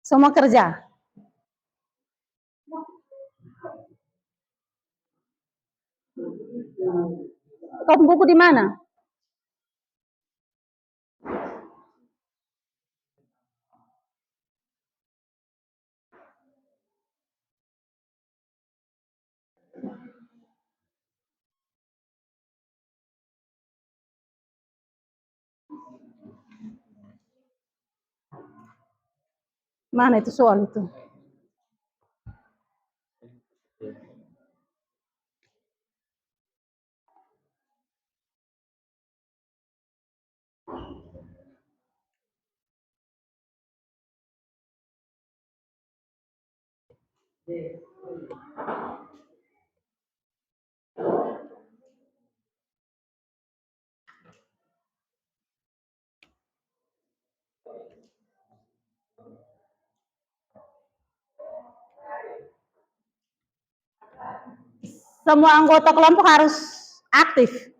Semua kerja. Kau buku di mana? Mana itu soal itu? Semua anggota kelompok harus aktif.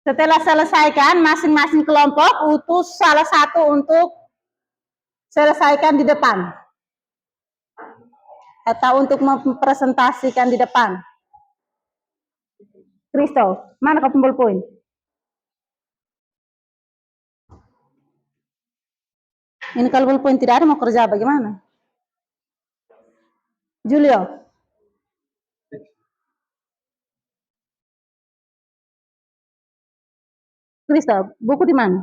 Setelah selesaikan, masing-masing kelompok utus salah satu untuk selesaikan di depan. Atau untuk mempresentasikan di depan. Kristo, mana kau kumpul poin? Ini kalau poin tidak ada mau kerja bagaimana? Julio. Kristo, buku di mana?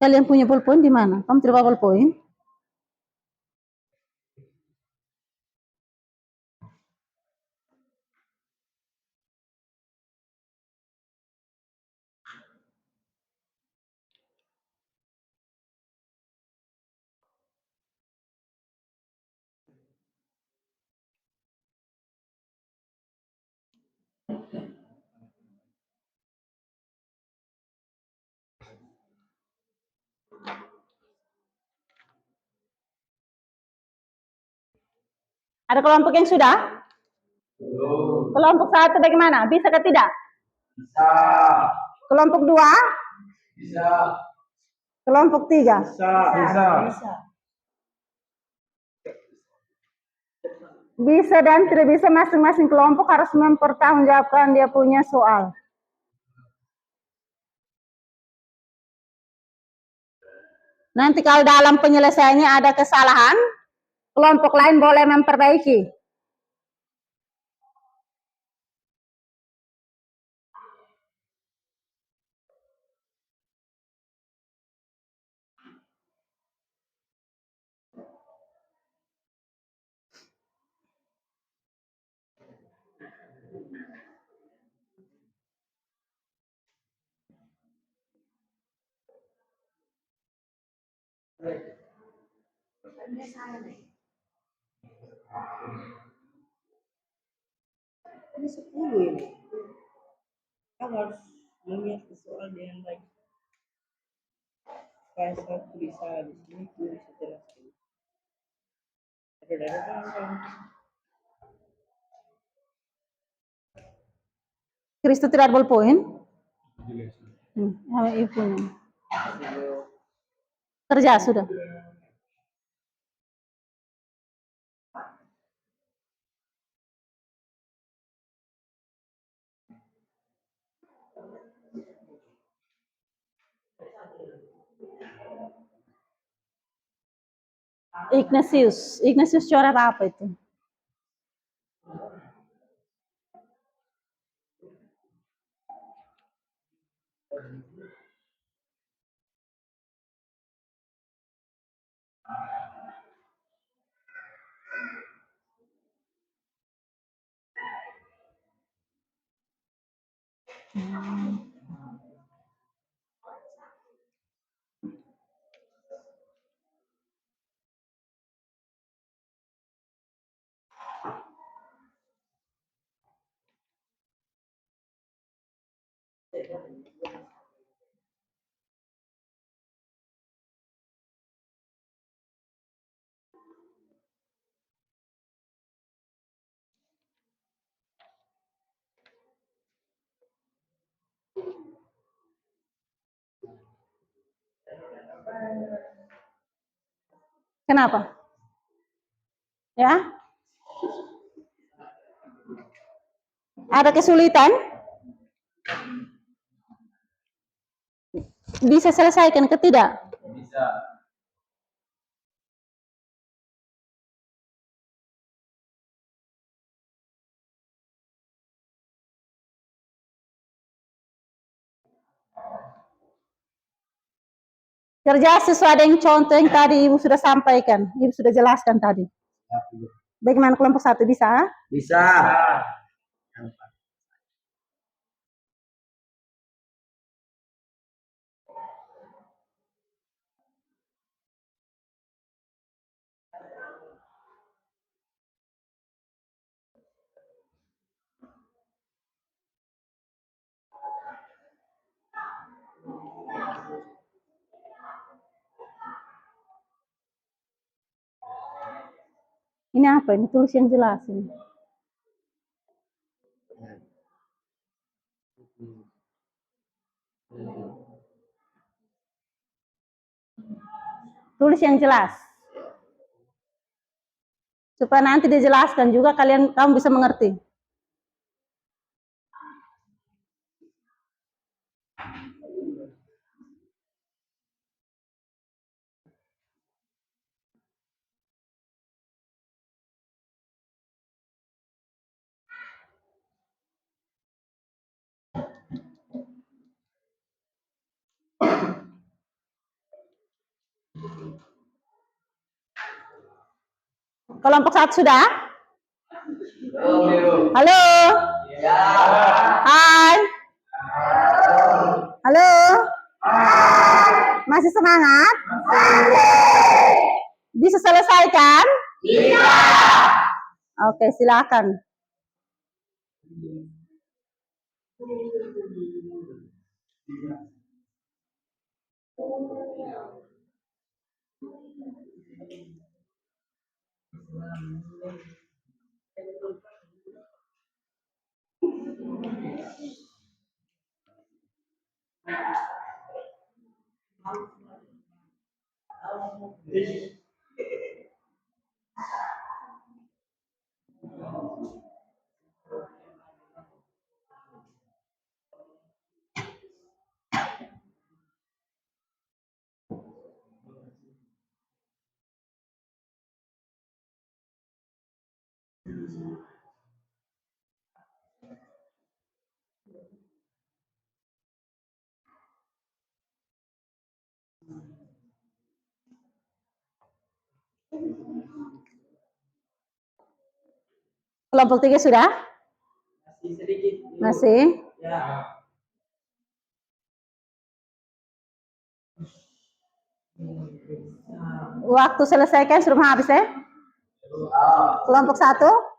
Kalian punya ballpoint di mana? Kamu tidak bawa ballpoint? Ada kelompok yang sudah? Kelompok satu bagaimana? Bisa ke tidak? Bisa. Kelompok dua? Bisa. Kelompok tiga? Bisa. Bisa dan tidak bisa, masing-masing kelompok harus mempertanggungjawabkan dia punya soal. Nanti kalau dalam penyelesaiannya ada kesalahan, kelompok lain boleh memperbaiki. Ini 10 ini. Kamu harus melihat soal dengan baik. Supaya satu bisa di sini, itu bisa jelaskan. Ada kan? Kristo tidak ada ballpoint? Ibunya. Kerja sudah. Ignatius coret apa itu? Kenapa? Ya? Ada kesulitan? Bisa selesaikan ke tidak? Bisa. Kerja sesuai dengan contoh yang tadi Ibu sudah sampaikan, Ibu sudah jelaskan tadi. Bagaimana kelompok 1 bisa? Bisa. Ini apa? Ini tulis yang jelas ini. Tulis yang jelas. Supaya nanti dijelaskan juga kamu bisa mengerti. Kelompok 1 sudah? Halo? Hai? Halo? Masih semangat? Bisa selesaikan? Bisa. Oke, silakan. Kelompok 3 sudah? Masih sedikit. Masih? Ya. Waktu selesaikan sudah habis ya? Kelompok 1?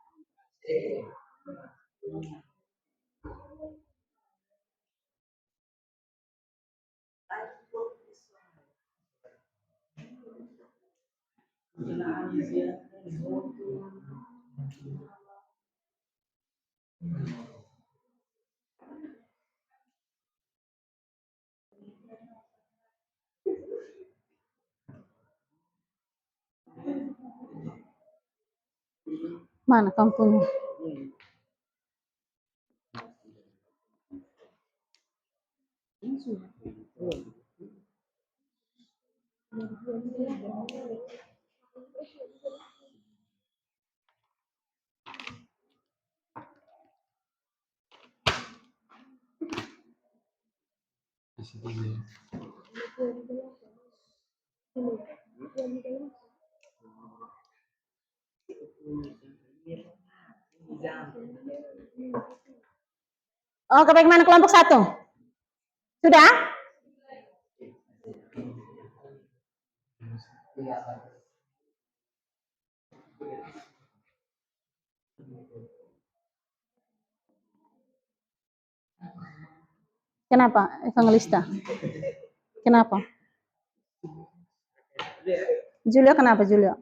Mana kampungnya? Oh, bagaimana kelompok 1? Sudah? Kenapa, Evangelista? Kenapa? Julio kenapa, Julio?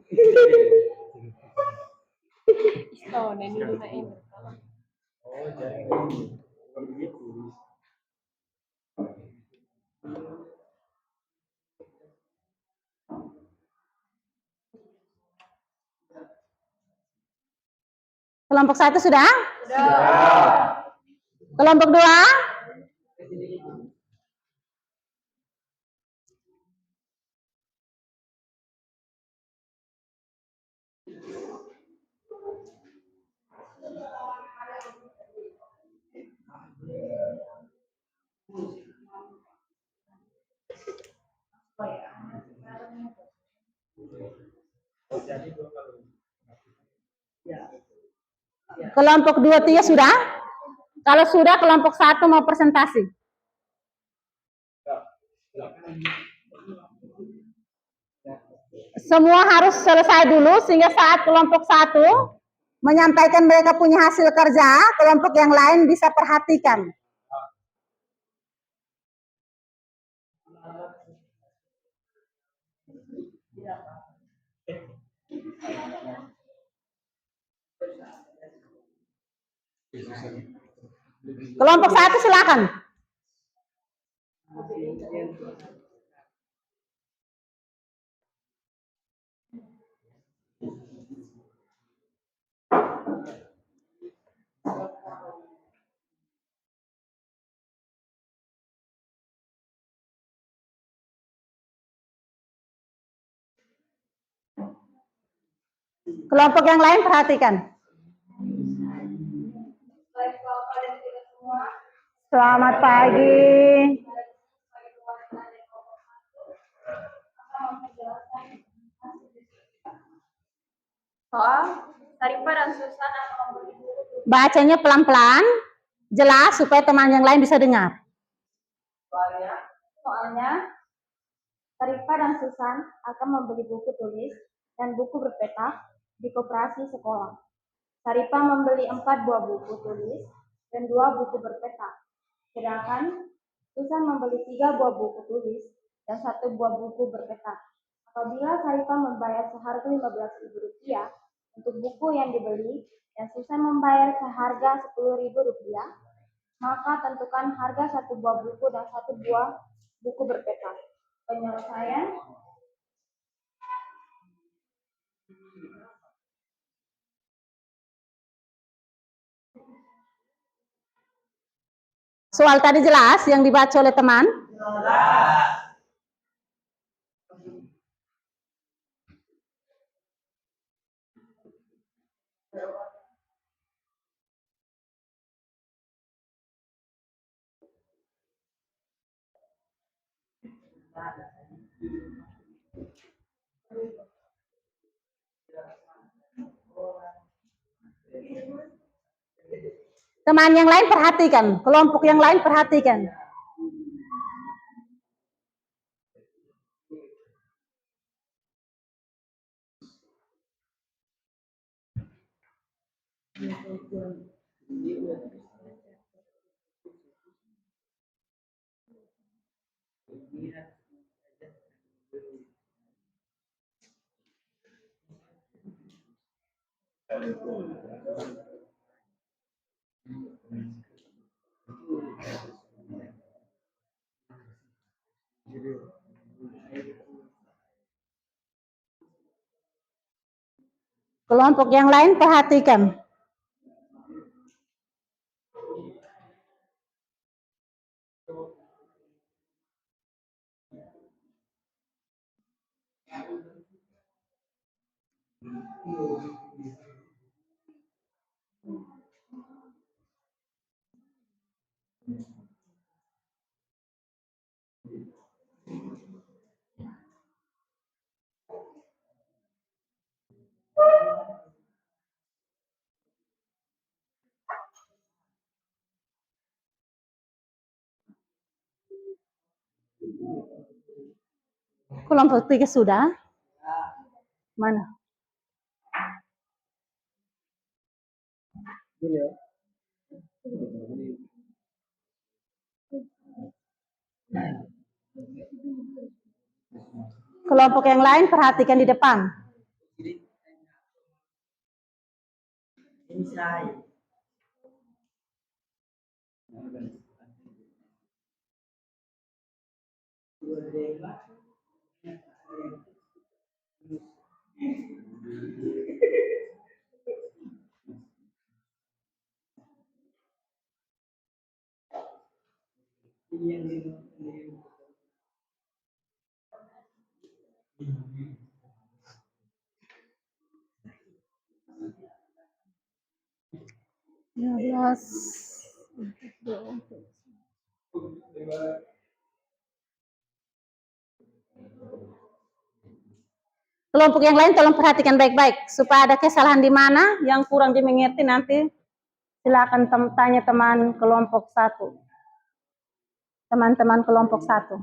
Kelompok 1 sudah? Kelompok 2? Kelompok 2 Tia sudah? Kalau sudah, kelompok 1 mau presentasi. Semua harus selesai dulu sehingga saat kelompok 1 menyampaikan mereka punya hasil kerja, kelompok yang lain bisa perhatikan. Kelompok 1 silakan. Kelompok yang lain perhatikan. Selamat pagi. Soal Saripah dan Susan akan membeli buku. Bacanya pelan-pelan, jelas supaya teman yang lain bisa dengar. Soalnya, Saripah dan Susan akan membeli buku tulis dan buku berpetak di koperasi sekolah. Saripah membeli 4 buah buku tulis dan 2 buku berpetak. Sedangkan Susan membeli 3 buah buku tulis dan 1 buah buku berpetak. Apabila Saripah membayar seharga Rp15.000 untuk buku yang dibeli dan Susan membayar seharga Rp10.000, maka tentukan harga 1 buah buku dan 1 buah buku berpetak. Penyelesaian. Soal tadi jelas yang dibaca oleh teman? Teman yang lain perhatikan, kelompok yang lain perhatikan. Kelompok yang lain perhatikan. Kelompok 3 sudah? Mana? Kelompok yang lain perhatikan di depan. Ini saya. 15. Kelompok yang lain tolong perhatikan baik-baik supaya ada kesalahan di mana yang kurang dimengerti nanti silakan tanya teman kelompok 1. Teman-teman kelompok 1.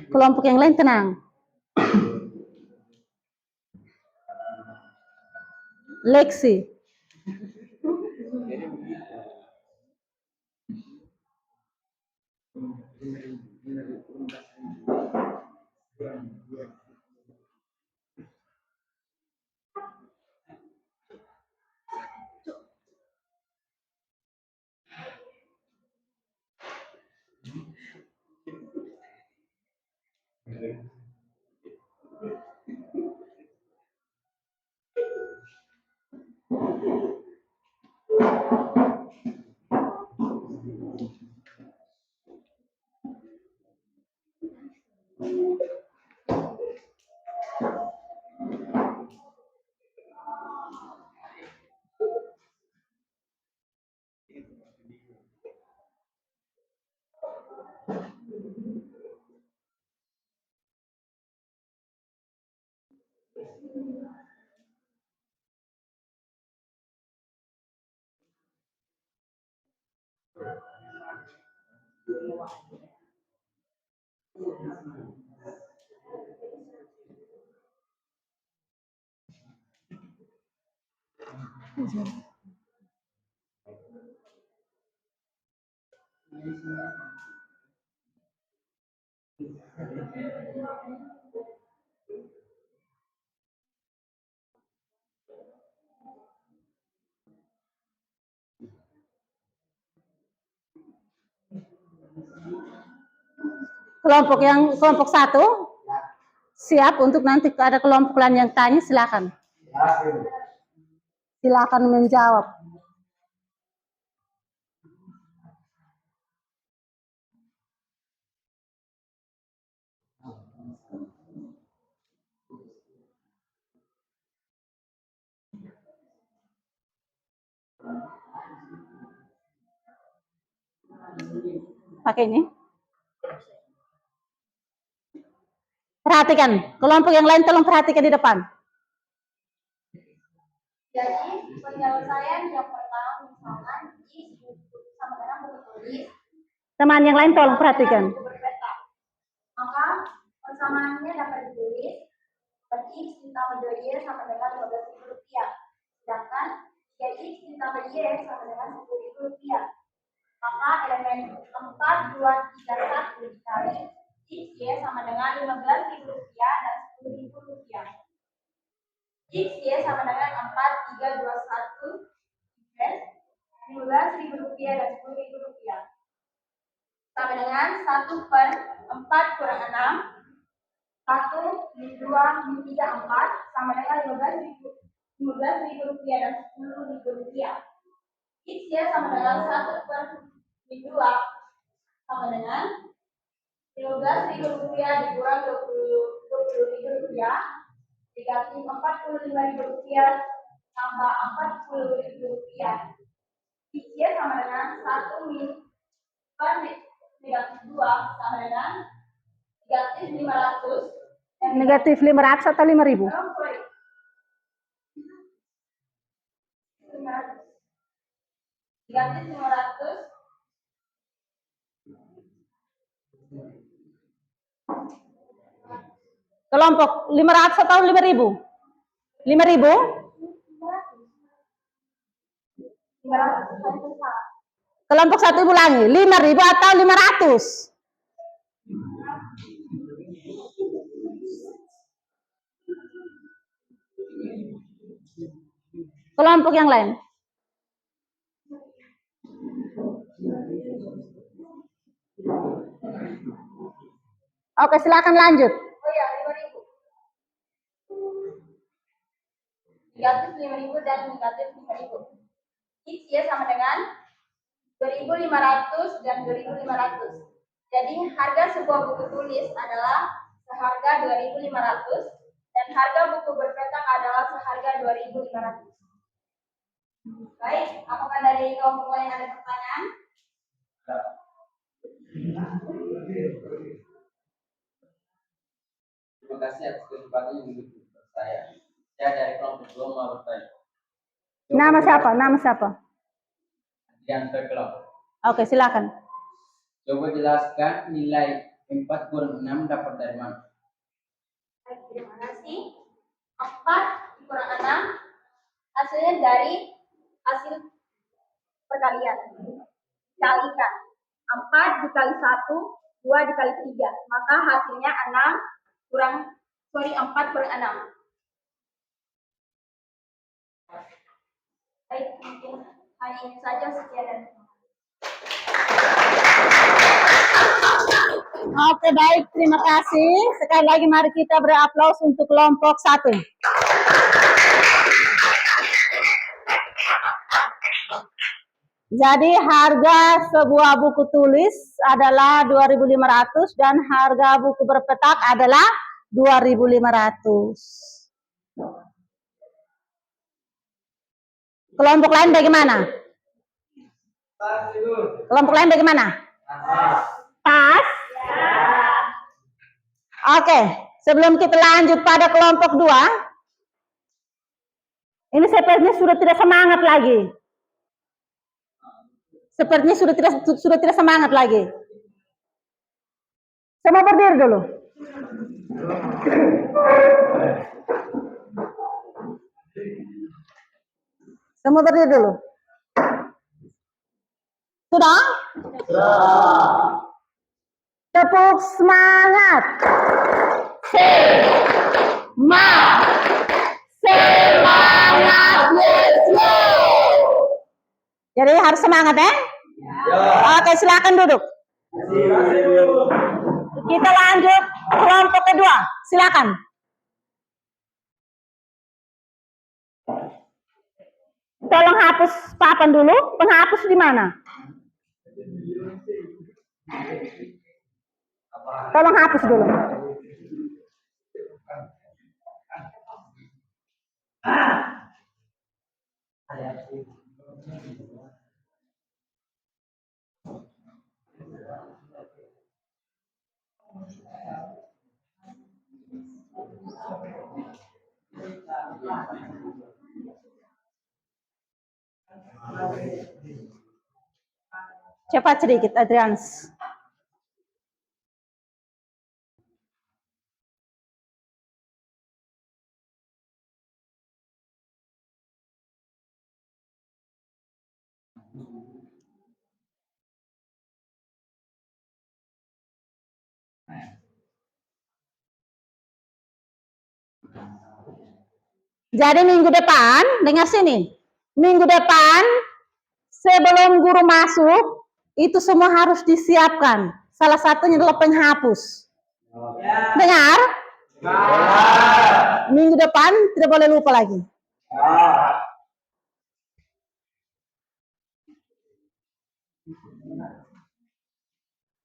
Kelompok yang lain tenang. Leksi. Kelompok 1 siap untuk nanti ada kelompok lain yang tanya, silakan. Silakan menjawab. Pakai ini. Perhatikan, kelompok yang lain tolong perhatikan di depan. Jadi penyelesaian yang pertama misalkan X sama dengan buku tulis. Teman yang lain tolong perhatikan. Maka persamaannya dapat ditulis X ditambah 2Y sama dengan 15.000 rupiah. Sedangkan 3X ditambah Y sama dengan 10.000 rupiah. Maka elemen 4, 2, 3, 1 dikali X, Y sama dengan 15.000 rupiah dan 10.000 rupiah. X, Y sama dengan 4, 3, 2, 1 15.000 rupiah dan 10.000 rupiah. Sama dengan 1 per 4 kurang 6. 1 min 2 min 3 4 sama dengan 15.000 rupiah dan 10.000 rupiah. X, Y sama dengan 1 per min 2 sama dengan 15.000 rupiah dikurang 20.000 rupiah negatif 45.000 rupiah tambah 40.000 rupiah. X, Y sama dengan 1 min per negatif 2 sama dengan negatif 500. Negatif 500 atau 5.000? gratis 500. Kelompok 500 atau 5.000? 5.000? 500 salah. Kelompok 1 ulangi, 5.000 atau 500? Kelompok yang lain. Oke, silakan lanjut. Oh ya, 5.000. Negatif 5.000 dan negatif 5.000. X ya sama dengan 2.500 dan 2.500. Jadi harga sebuah buku tulis adalah seharga 2.500 dan harga buku berpetak adalah seharga 2.500. Baik, apakah dari kelompok lain ada pertanyaan? Terima kasih atas kesempatan yang diberikan kepada saya. Saya dari kelompok 2 mau bertanya. Nama siapa? Nama siapa? Yang terkelop. Oke, silakan. Coba jelaskan nilai 4 kurang 6 dapat dari mana? Baik, terima kasih. 4 kurang 6 hasilnya dari hasil perkalian. Kalikan 4 dikali 1, 2 dikali 3, maka hasilnya 4 per 6. Baik, mungkin hanya ini saja, sekian dan terima kasih. Oke, baik, terima kasih. Sekali lagi mari kita beri aplaus untuk kelompok 1. Jadi harga sebuah buku tulis adalah 2.500 dan harga buku berpetak adalah 2.500. Kelompok lain bagaimana? Kelompok lain bagaimana? Pas? Oke, sebelum kita lanjut pada kelompok 2, ini sepertinya sudah tidak semangat lagi. Sepertinya sudah tidak semangat lagi. Semua berdiri dulu. Semua berdiri dulu. Sudah? Tepuk semangat. Semangat. Jadi harus semangat ya? Oke, silakan duduk. Kita lanjut kelompok kedua. Silakan. Tolong hapus papan dulu. Penghapus di mana? Tolong hapus dulu. Cepat sedikit, Adrians. Jadi minggu depan, dengar sini. Minggu depan, sebelum guru masuk, itu semua harus disiapkan. Salah satunya adalah penghapus. Dengar? Minggu depan tidak boleh lupa lagi.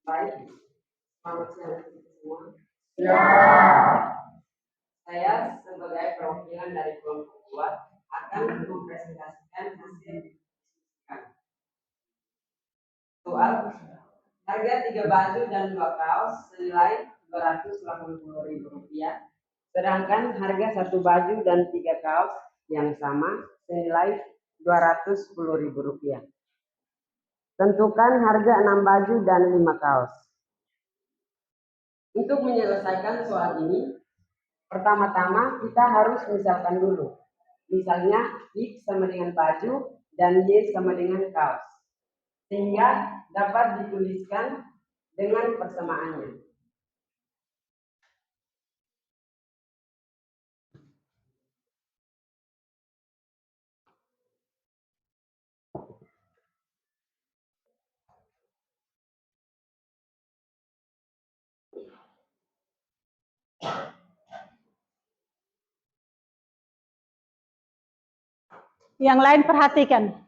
Baik, selamat siang semua. Saya sebagai perwakilan dari kelompok 2 akan mempresentasikan hasil diskusikan. Soal harga 3 baju dan 2 kaos senilai Rp280.000, sedangkan harga 1 baju dan 3 kaos yang sama senilai Rp210.000. Tentukan harga 6 baju dan 5 kaos. Untuk menyelesaikan soal ini, pertama-tama kita harus misalkan dulu. Misalnya X sama dengan baju dan Y sama dengan kaos. Sehingga dapat dituliskan dengan persamaannya. Yang lain perhatikan.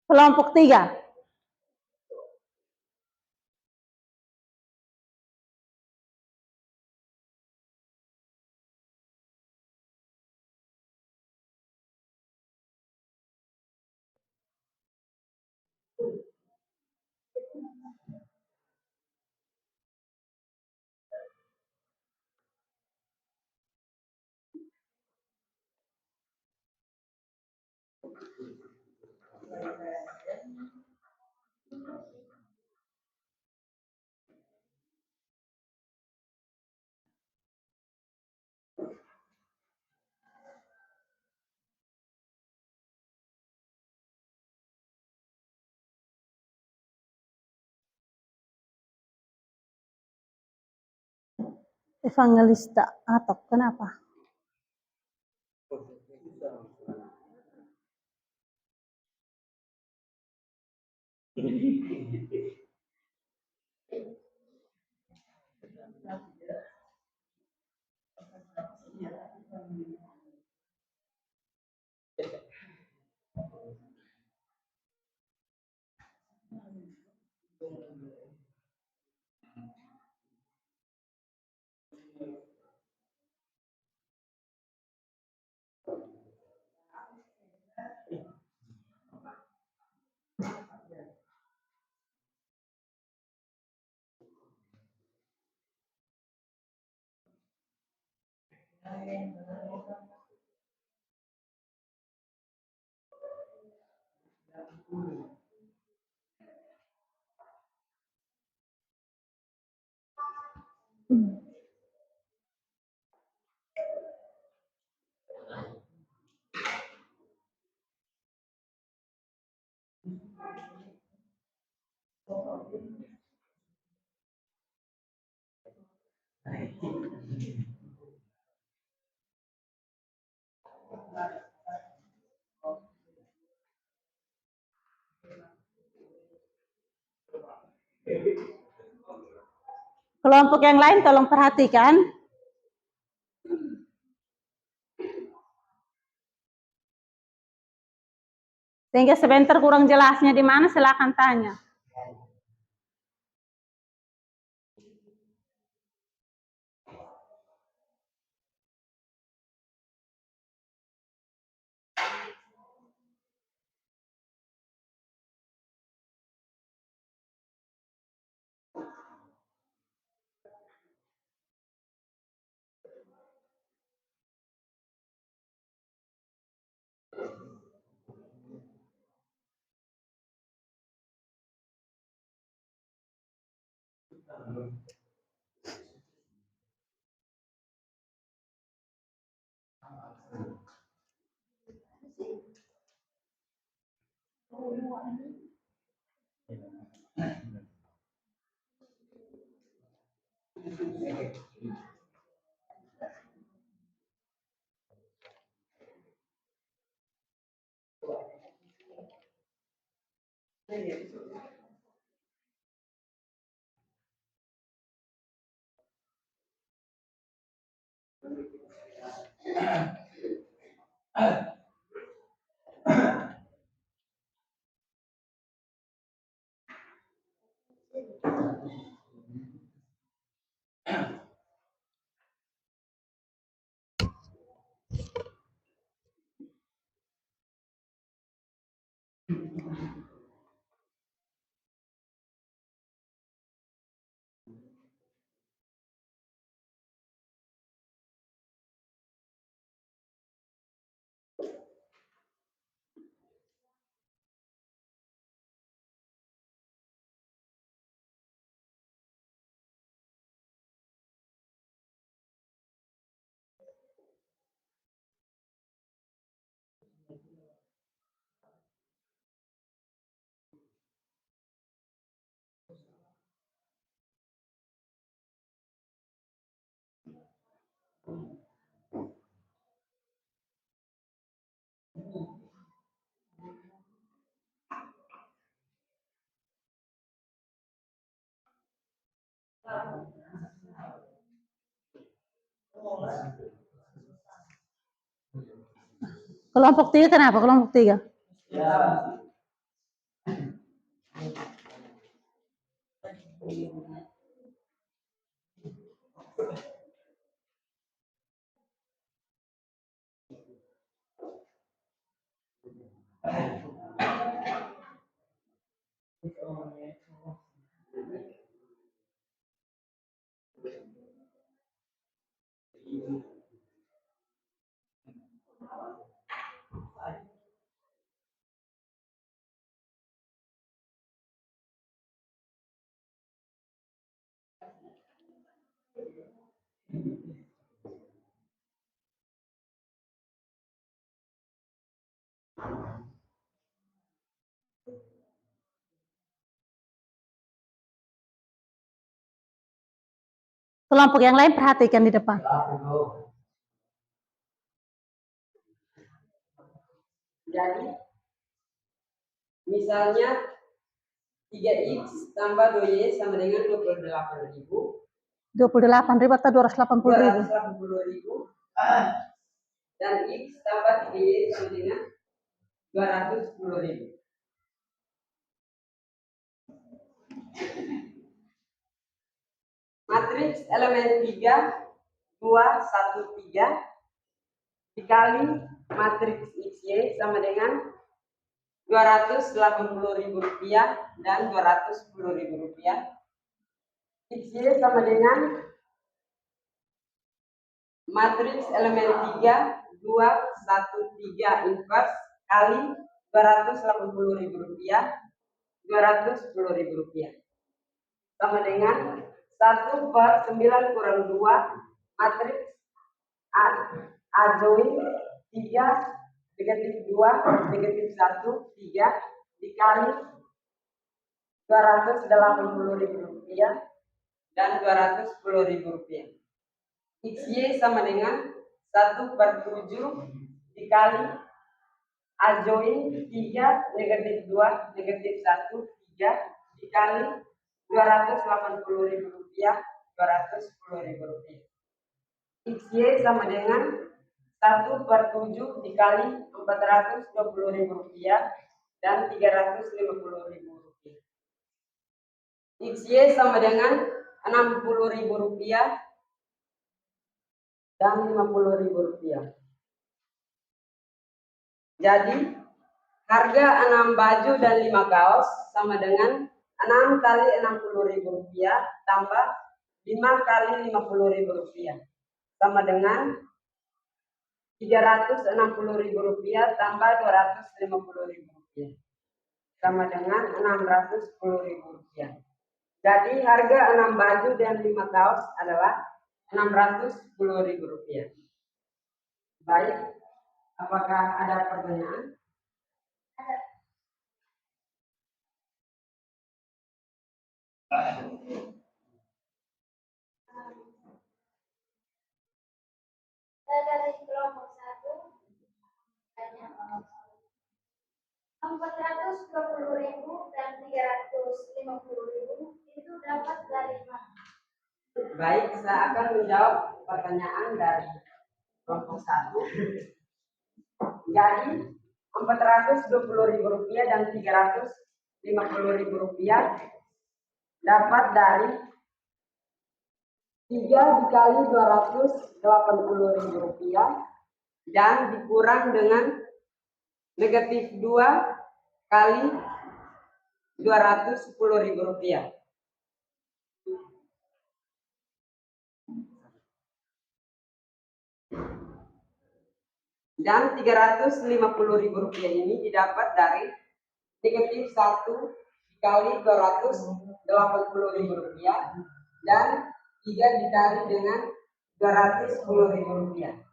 Kelompok 3. Evangelista atau kenapa? Kelompok yang lain tolong perhatikan. Sehingga sebentar kurang jelasnya di mana silakan tanya. Kelompok 3 kenapa? Kelompok 3. Kelompok yang lain perhatikan di depan. Jadi, misalnya 3x tambah 2y sama dengan 28.000. 28.000 atau 280.000? 280.000. Dan x tambah 3y sama dengan 210.000. Matriks elemen 3, 2, 1, 3 dikali matriks XY sama dengan Rp280.000 dan Rp210.000. XY sama dengan matriks elemen 3, 2, 1, 3 inverse kali Rp280.000, Rp210.000 sama dengan 1/9 kurang 2 matriks A join 3 negatif 2 negatif 1 3 dikali Rp280.000 dan Rp210.000. XY sama dengan 1/7 dikali A join 3 negatif 2 negatif 1 3 dikali Rp280.000 Rp210.000. XY sama dengan 1/7 dikali Rp420.000 dan Rp350.000. XY sama dengan Rp60.000 dan Rp50.000. Jadi harga 6 baju dan 5 kaos sama dengan 6 kali Rp60.000 tambah 5 kali Rp50.000 sama dengan Rp360.000 tambah Rp250.000 sama dengan Rp610.000. Jadi harga 6 baju dan 5 kaos adalah Rp610.000. Baik, apakah ada pertanyaan? Dari kelompok 1 Rp420.000 dan Rp350.000 itu dapat dari mana? Baik, saya akan menjawab pertanyaan dari kelompok 1 jadi Rp420.000 dan Rp350.000 dapat dari 3 dikali Rp280.000 dan dikurang dengan negatif 2 kali Rp210.000. Dan Rp350.000 ini didapat dari negatif 1 dikali Rp280.000 dan 3 dikali dengan Rp210.000.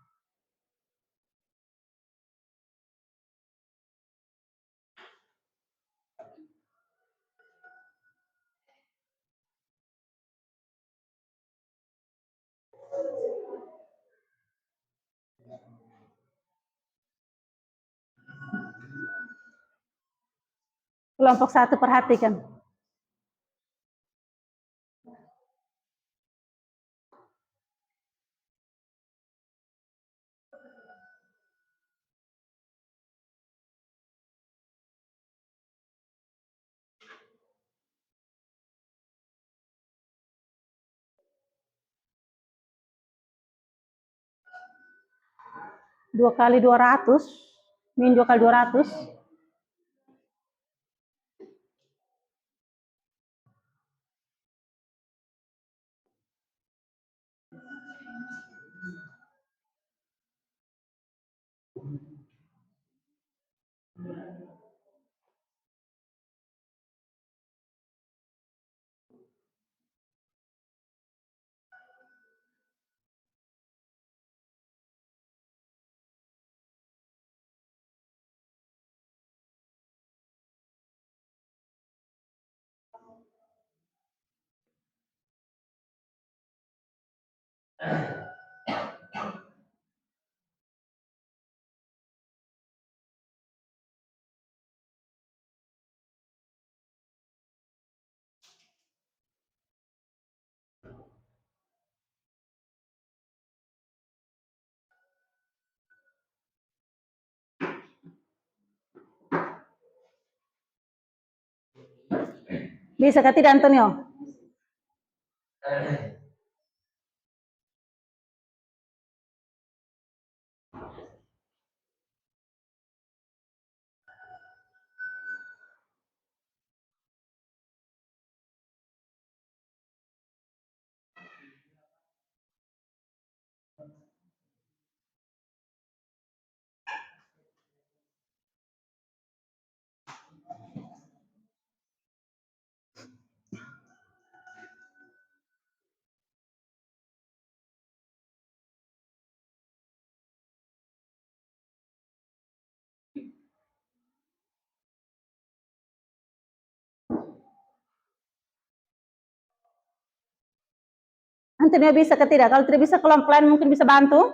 Kelompok 1 perhatikan. Dua kali 200 min 2 kali 200 Bisa kah tidak, Antonio? Antonio bisa ke tidak? Kalau tidak bisa, kelompok lain mungkin bisa bantu.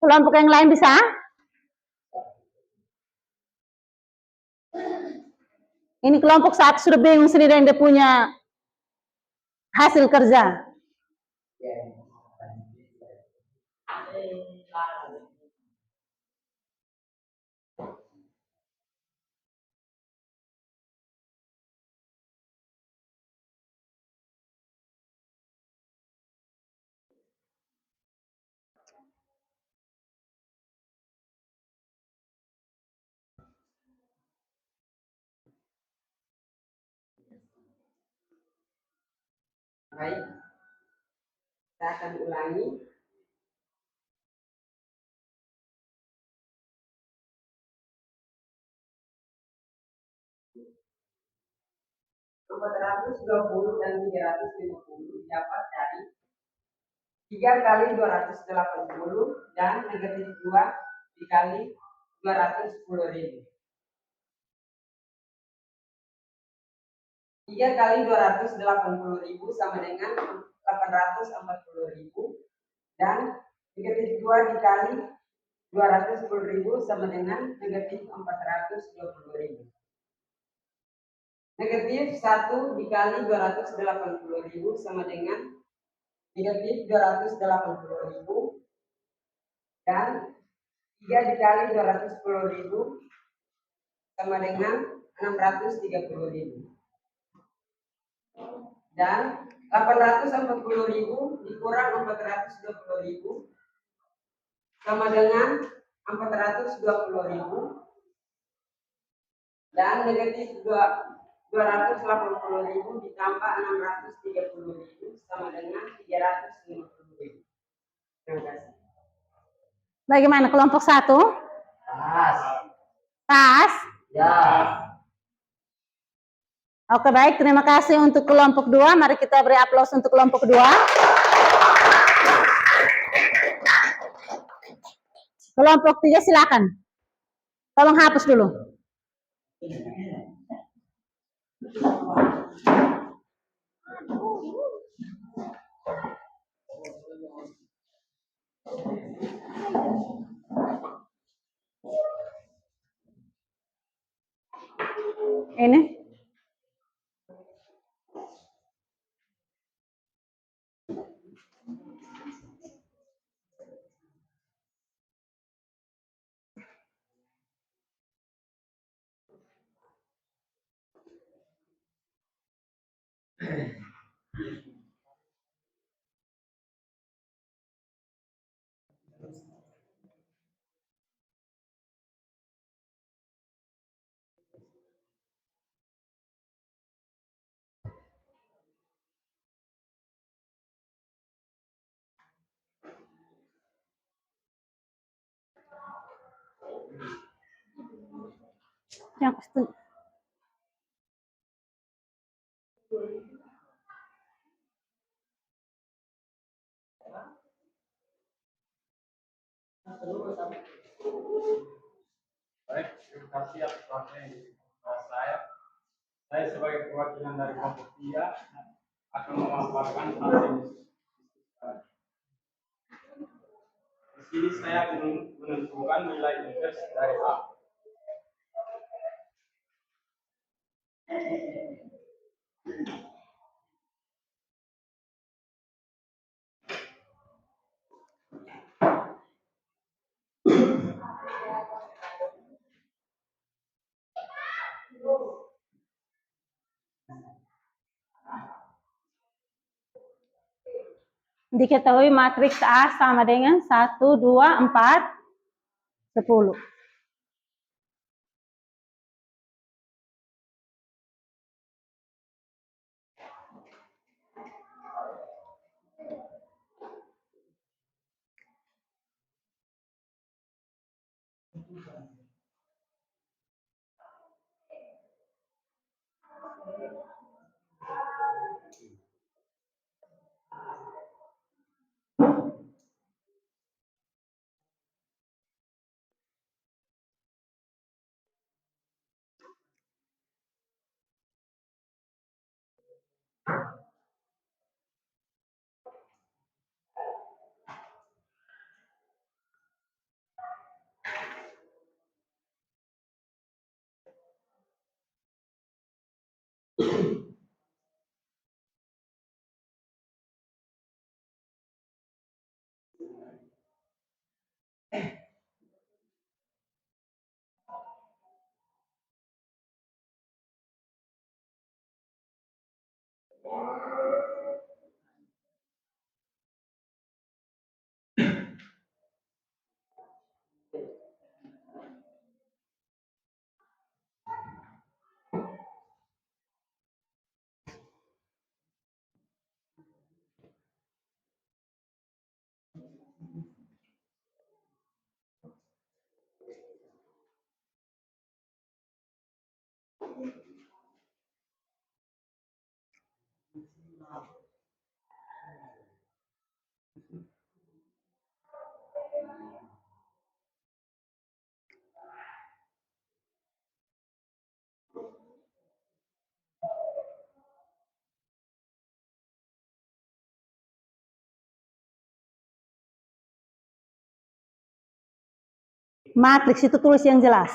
Kelompok yang lain bisa? Ini kelompok 1 sudah bingung sendiri yang dia punya hasil kerja. Baik, saya akan ulangi. Nomor 120 dan 350 dapat dari 3 kali 280 dan negatif 2 dikali 210.000. 3 kali 280.000 sama dengan 840.000 dan negatif 2 dikali 210.000 sama dengan negatif 420.000. Negatif 1 dikali 280.000 sama dengan negatif 280.000 dan 3 dikali 210.000 sama dengan 630.000. Dan 840.000 dikurang 420.000 sama dengan 420.000 dan negatif 280.000 ditambah 630.000 sama dengan 350.000. Terima kasih. Bagaimana kelompok 1? Pas. Pas? Ya. Oke, baik. Terima kasih untuk kelompok 2. Mari kita beri aplaus untuk kelompok 2. Kelompok 3 silakan. Tolong hapus dulu. Ini. Yang pasti. Baik, terima kasih atas waktu yang diberikan saya. Saya sebagai perwakilan dari kelompok 3 akan memaparkan hasil diskusi. Di sini saya akan menentukan nilai indeks dari A. Diketahui matriks A sama dengan 1, 2, 4, 10. matriks itu tulis yang jelas.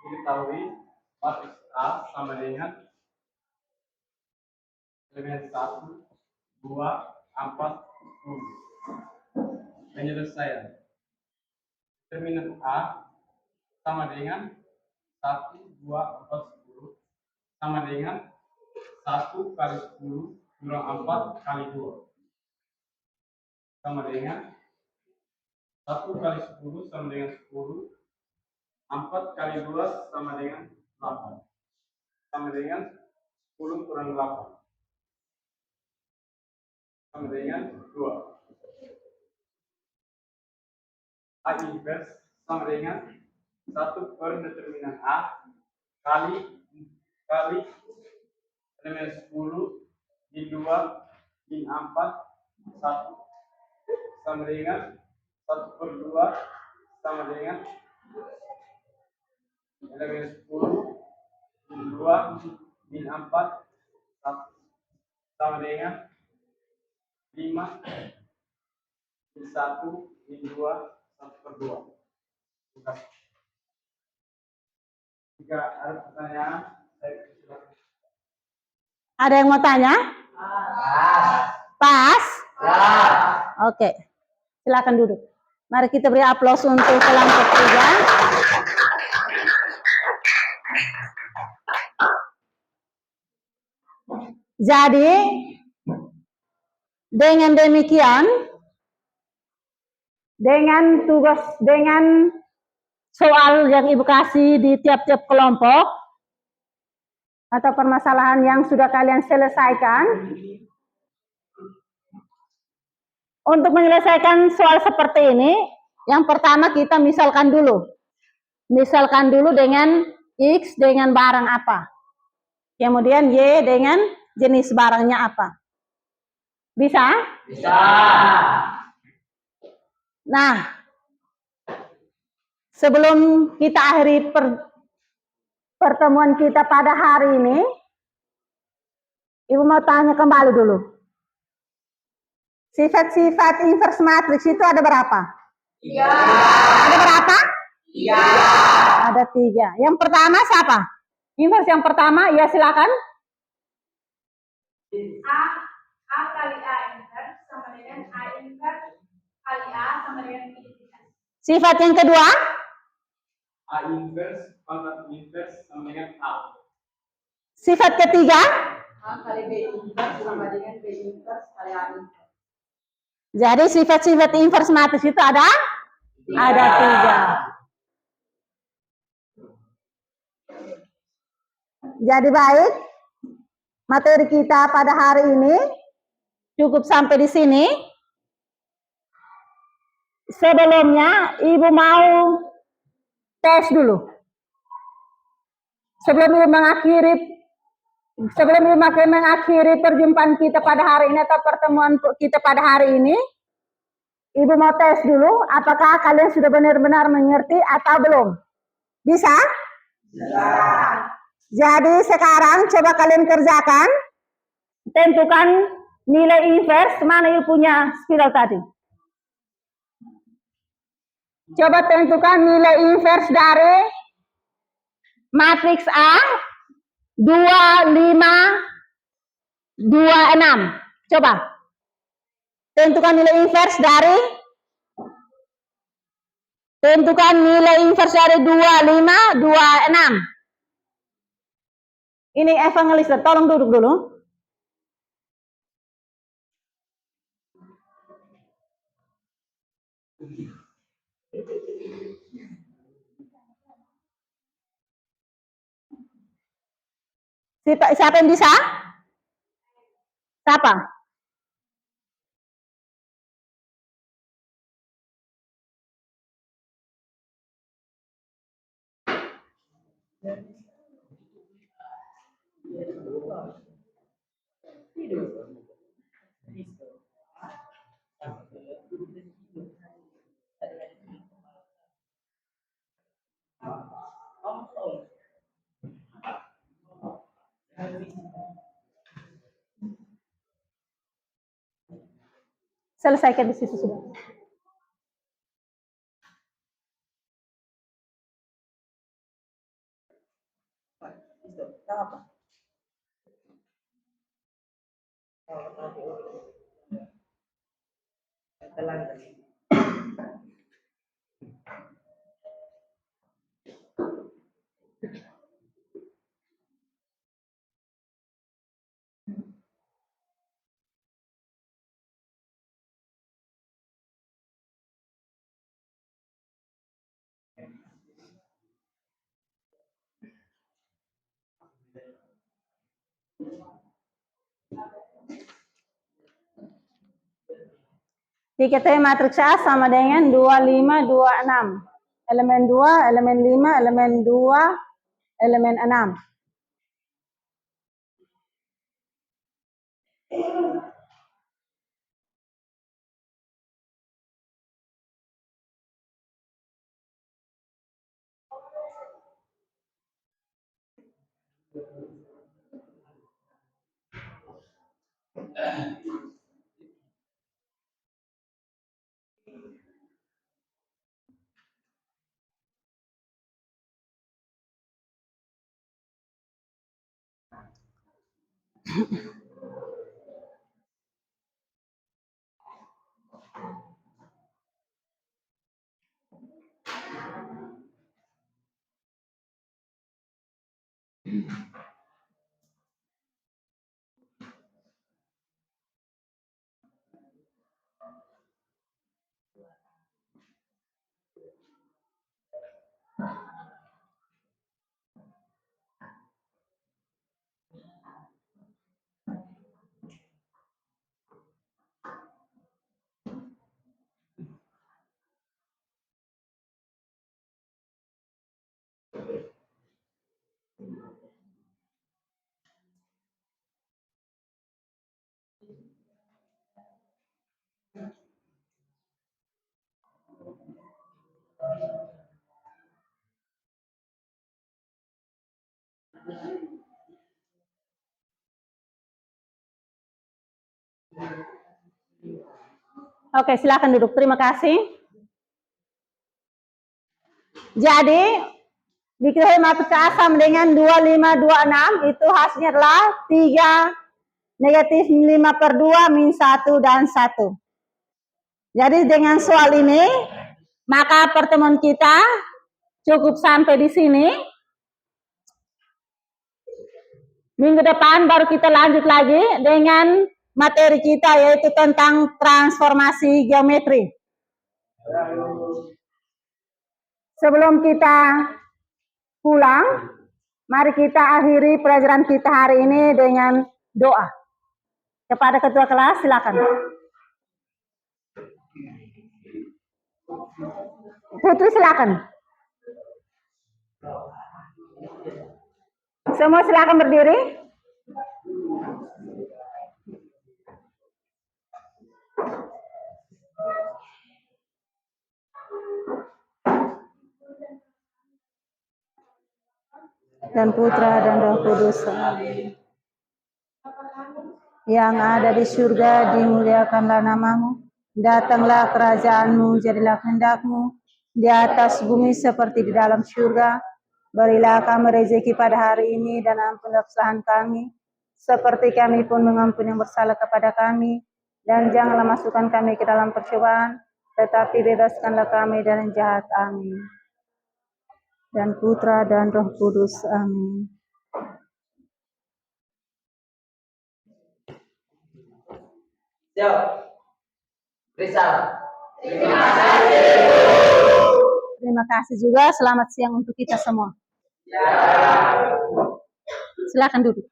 Diketahui matriks A sama dengan elemen 1, 2, 4, 10. Penyelesaian. Determinan A sama dengan 1, 2, 4, 10 sama dengan 1 kali 10 kurang 4 kali 2 sama dengan 1 kali 10 sama dengan 10, 4 kali 2 sama dengan 8 sama dengan 10 kurang 8 sama dengan 2. A inverse sama dengan 1 per determinan A kali elemen 10 min 2 min 4 1 sama dengan 1 per 2 sama dengan elemen 10 min 2 min 4 1 sama dengan 5 min 1 min 2 1 per 2. Jika ada pertanyaan, saya silakan. Ada yang mau tanya? Pas? Oke. Silakan duduk. Mari kita beri aplaus untuk kelompok 3. Jadi, dengan demikian, dengan soal yang Ibu kasih di tiap-tiap kelompok, atau permasalahan yang sudah kalian selesaikan, untuk menyelesaikan soal seperti ini, yang pertama kita misalkan dulu. Misalkan dulu dengan X dengan barang apa. Kemudian Y dengan jenis barangnya apa. Bisa? Bisa. Nah, sebelum kita akhiri pertemuan kita pada hari ini, Ibu mau tanya kembali dulu. Sifat-sifat inverse matrix itu ada berapa? 3. Ada berapa? 3. Ada 3. Yang pertama siapa? Inverse yang pertama, ya silakan. A kali A inverse sama dengan A inverse kali A sama dengan identitas. Sifat yang kedua? A inverse pangkat inverse sama dengan A. Sifat ketiga? A kali B inverse sama dengan B inverse kali A inverse. Jadi sifat-sifat inverse matrix itu ada? Ada 3. Jadi baik, materi kita pada hari ini cukup sampai di sini. Sebelumnya, Ibu mau tes dulu. Sebelum Ibu mengakhiri perjumpaan kita pada hari ini atau pertemuan kita pada hari ini, Ibu mau tes dulu, apakah kalian sudah benar-benar mengerti atau belum? Bisa? Bisa. Jadi sekarang coba kalian kerjakan, tentukan nilai inverse, mana Ibu punya spiral tadi. Coba tentukan nilai inverse dari matriks A 2, 5, 2, 6. Coba. Tentukan nilai inverse dari 2, 5, 2, 6. Ini evangelista, tolong duduk dulu. Siapa yang bisa? Siapa? Selesaikan di situ sudah. Diketahui matriks A sama dengan 25, 26. Elemen 2, elemen 5, elemen 2, elemen 6. Oke, silakan duduk. Terima kasih. Jadi, diketahui matriks A sama dengan 25, 26, itu hasilnya adalah 3, negatif 5/2, min 1, dan 1. Jadi dengan soal ini, maka pertemuan kita cukup sampai di sini. Minggu depan baru kita lanjut lagi dengan materi kita, yaitu tentang transformasi geometri. Sebelum kita pulang, mari kita akhiri pelajaran kita hari ini dengan doa. Kepada ketua kelas, silakan. Putri, silakan. Semua silakan berdiri. Dan Putra dan Roh Kudus. Yang ada di surga, dimuliakanlah namamu. Datanglah kerajaanmu, jadilah kehendakmu di atas bumi seperti di dalam surga. Berilah kami rezeki pada hari ini dan ampunilah kesalahan kami, seperti kami pun mengampuni yang bersalah kepada kami. Dan janganlah masukkan kami ke dalam percobaan, tetapi bebaskanlah kami dari yang jahat. Amin. Dan Putra dan Roh Kudus. Amin. Siap. Rizal. Terima kasih juga. Selamat siang untuk kita semua. Silakan duduk.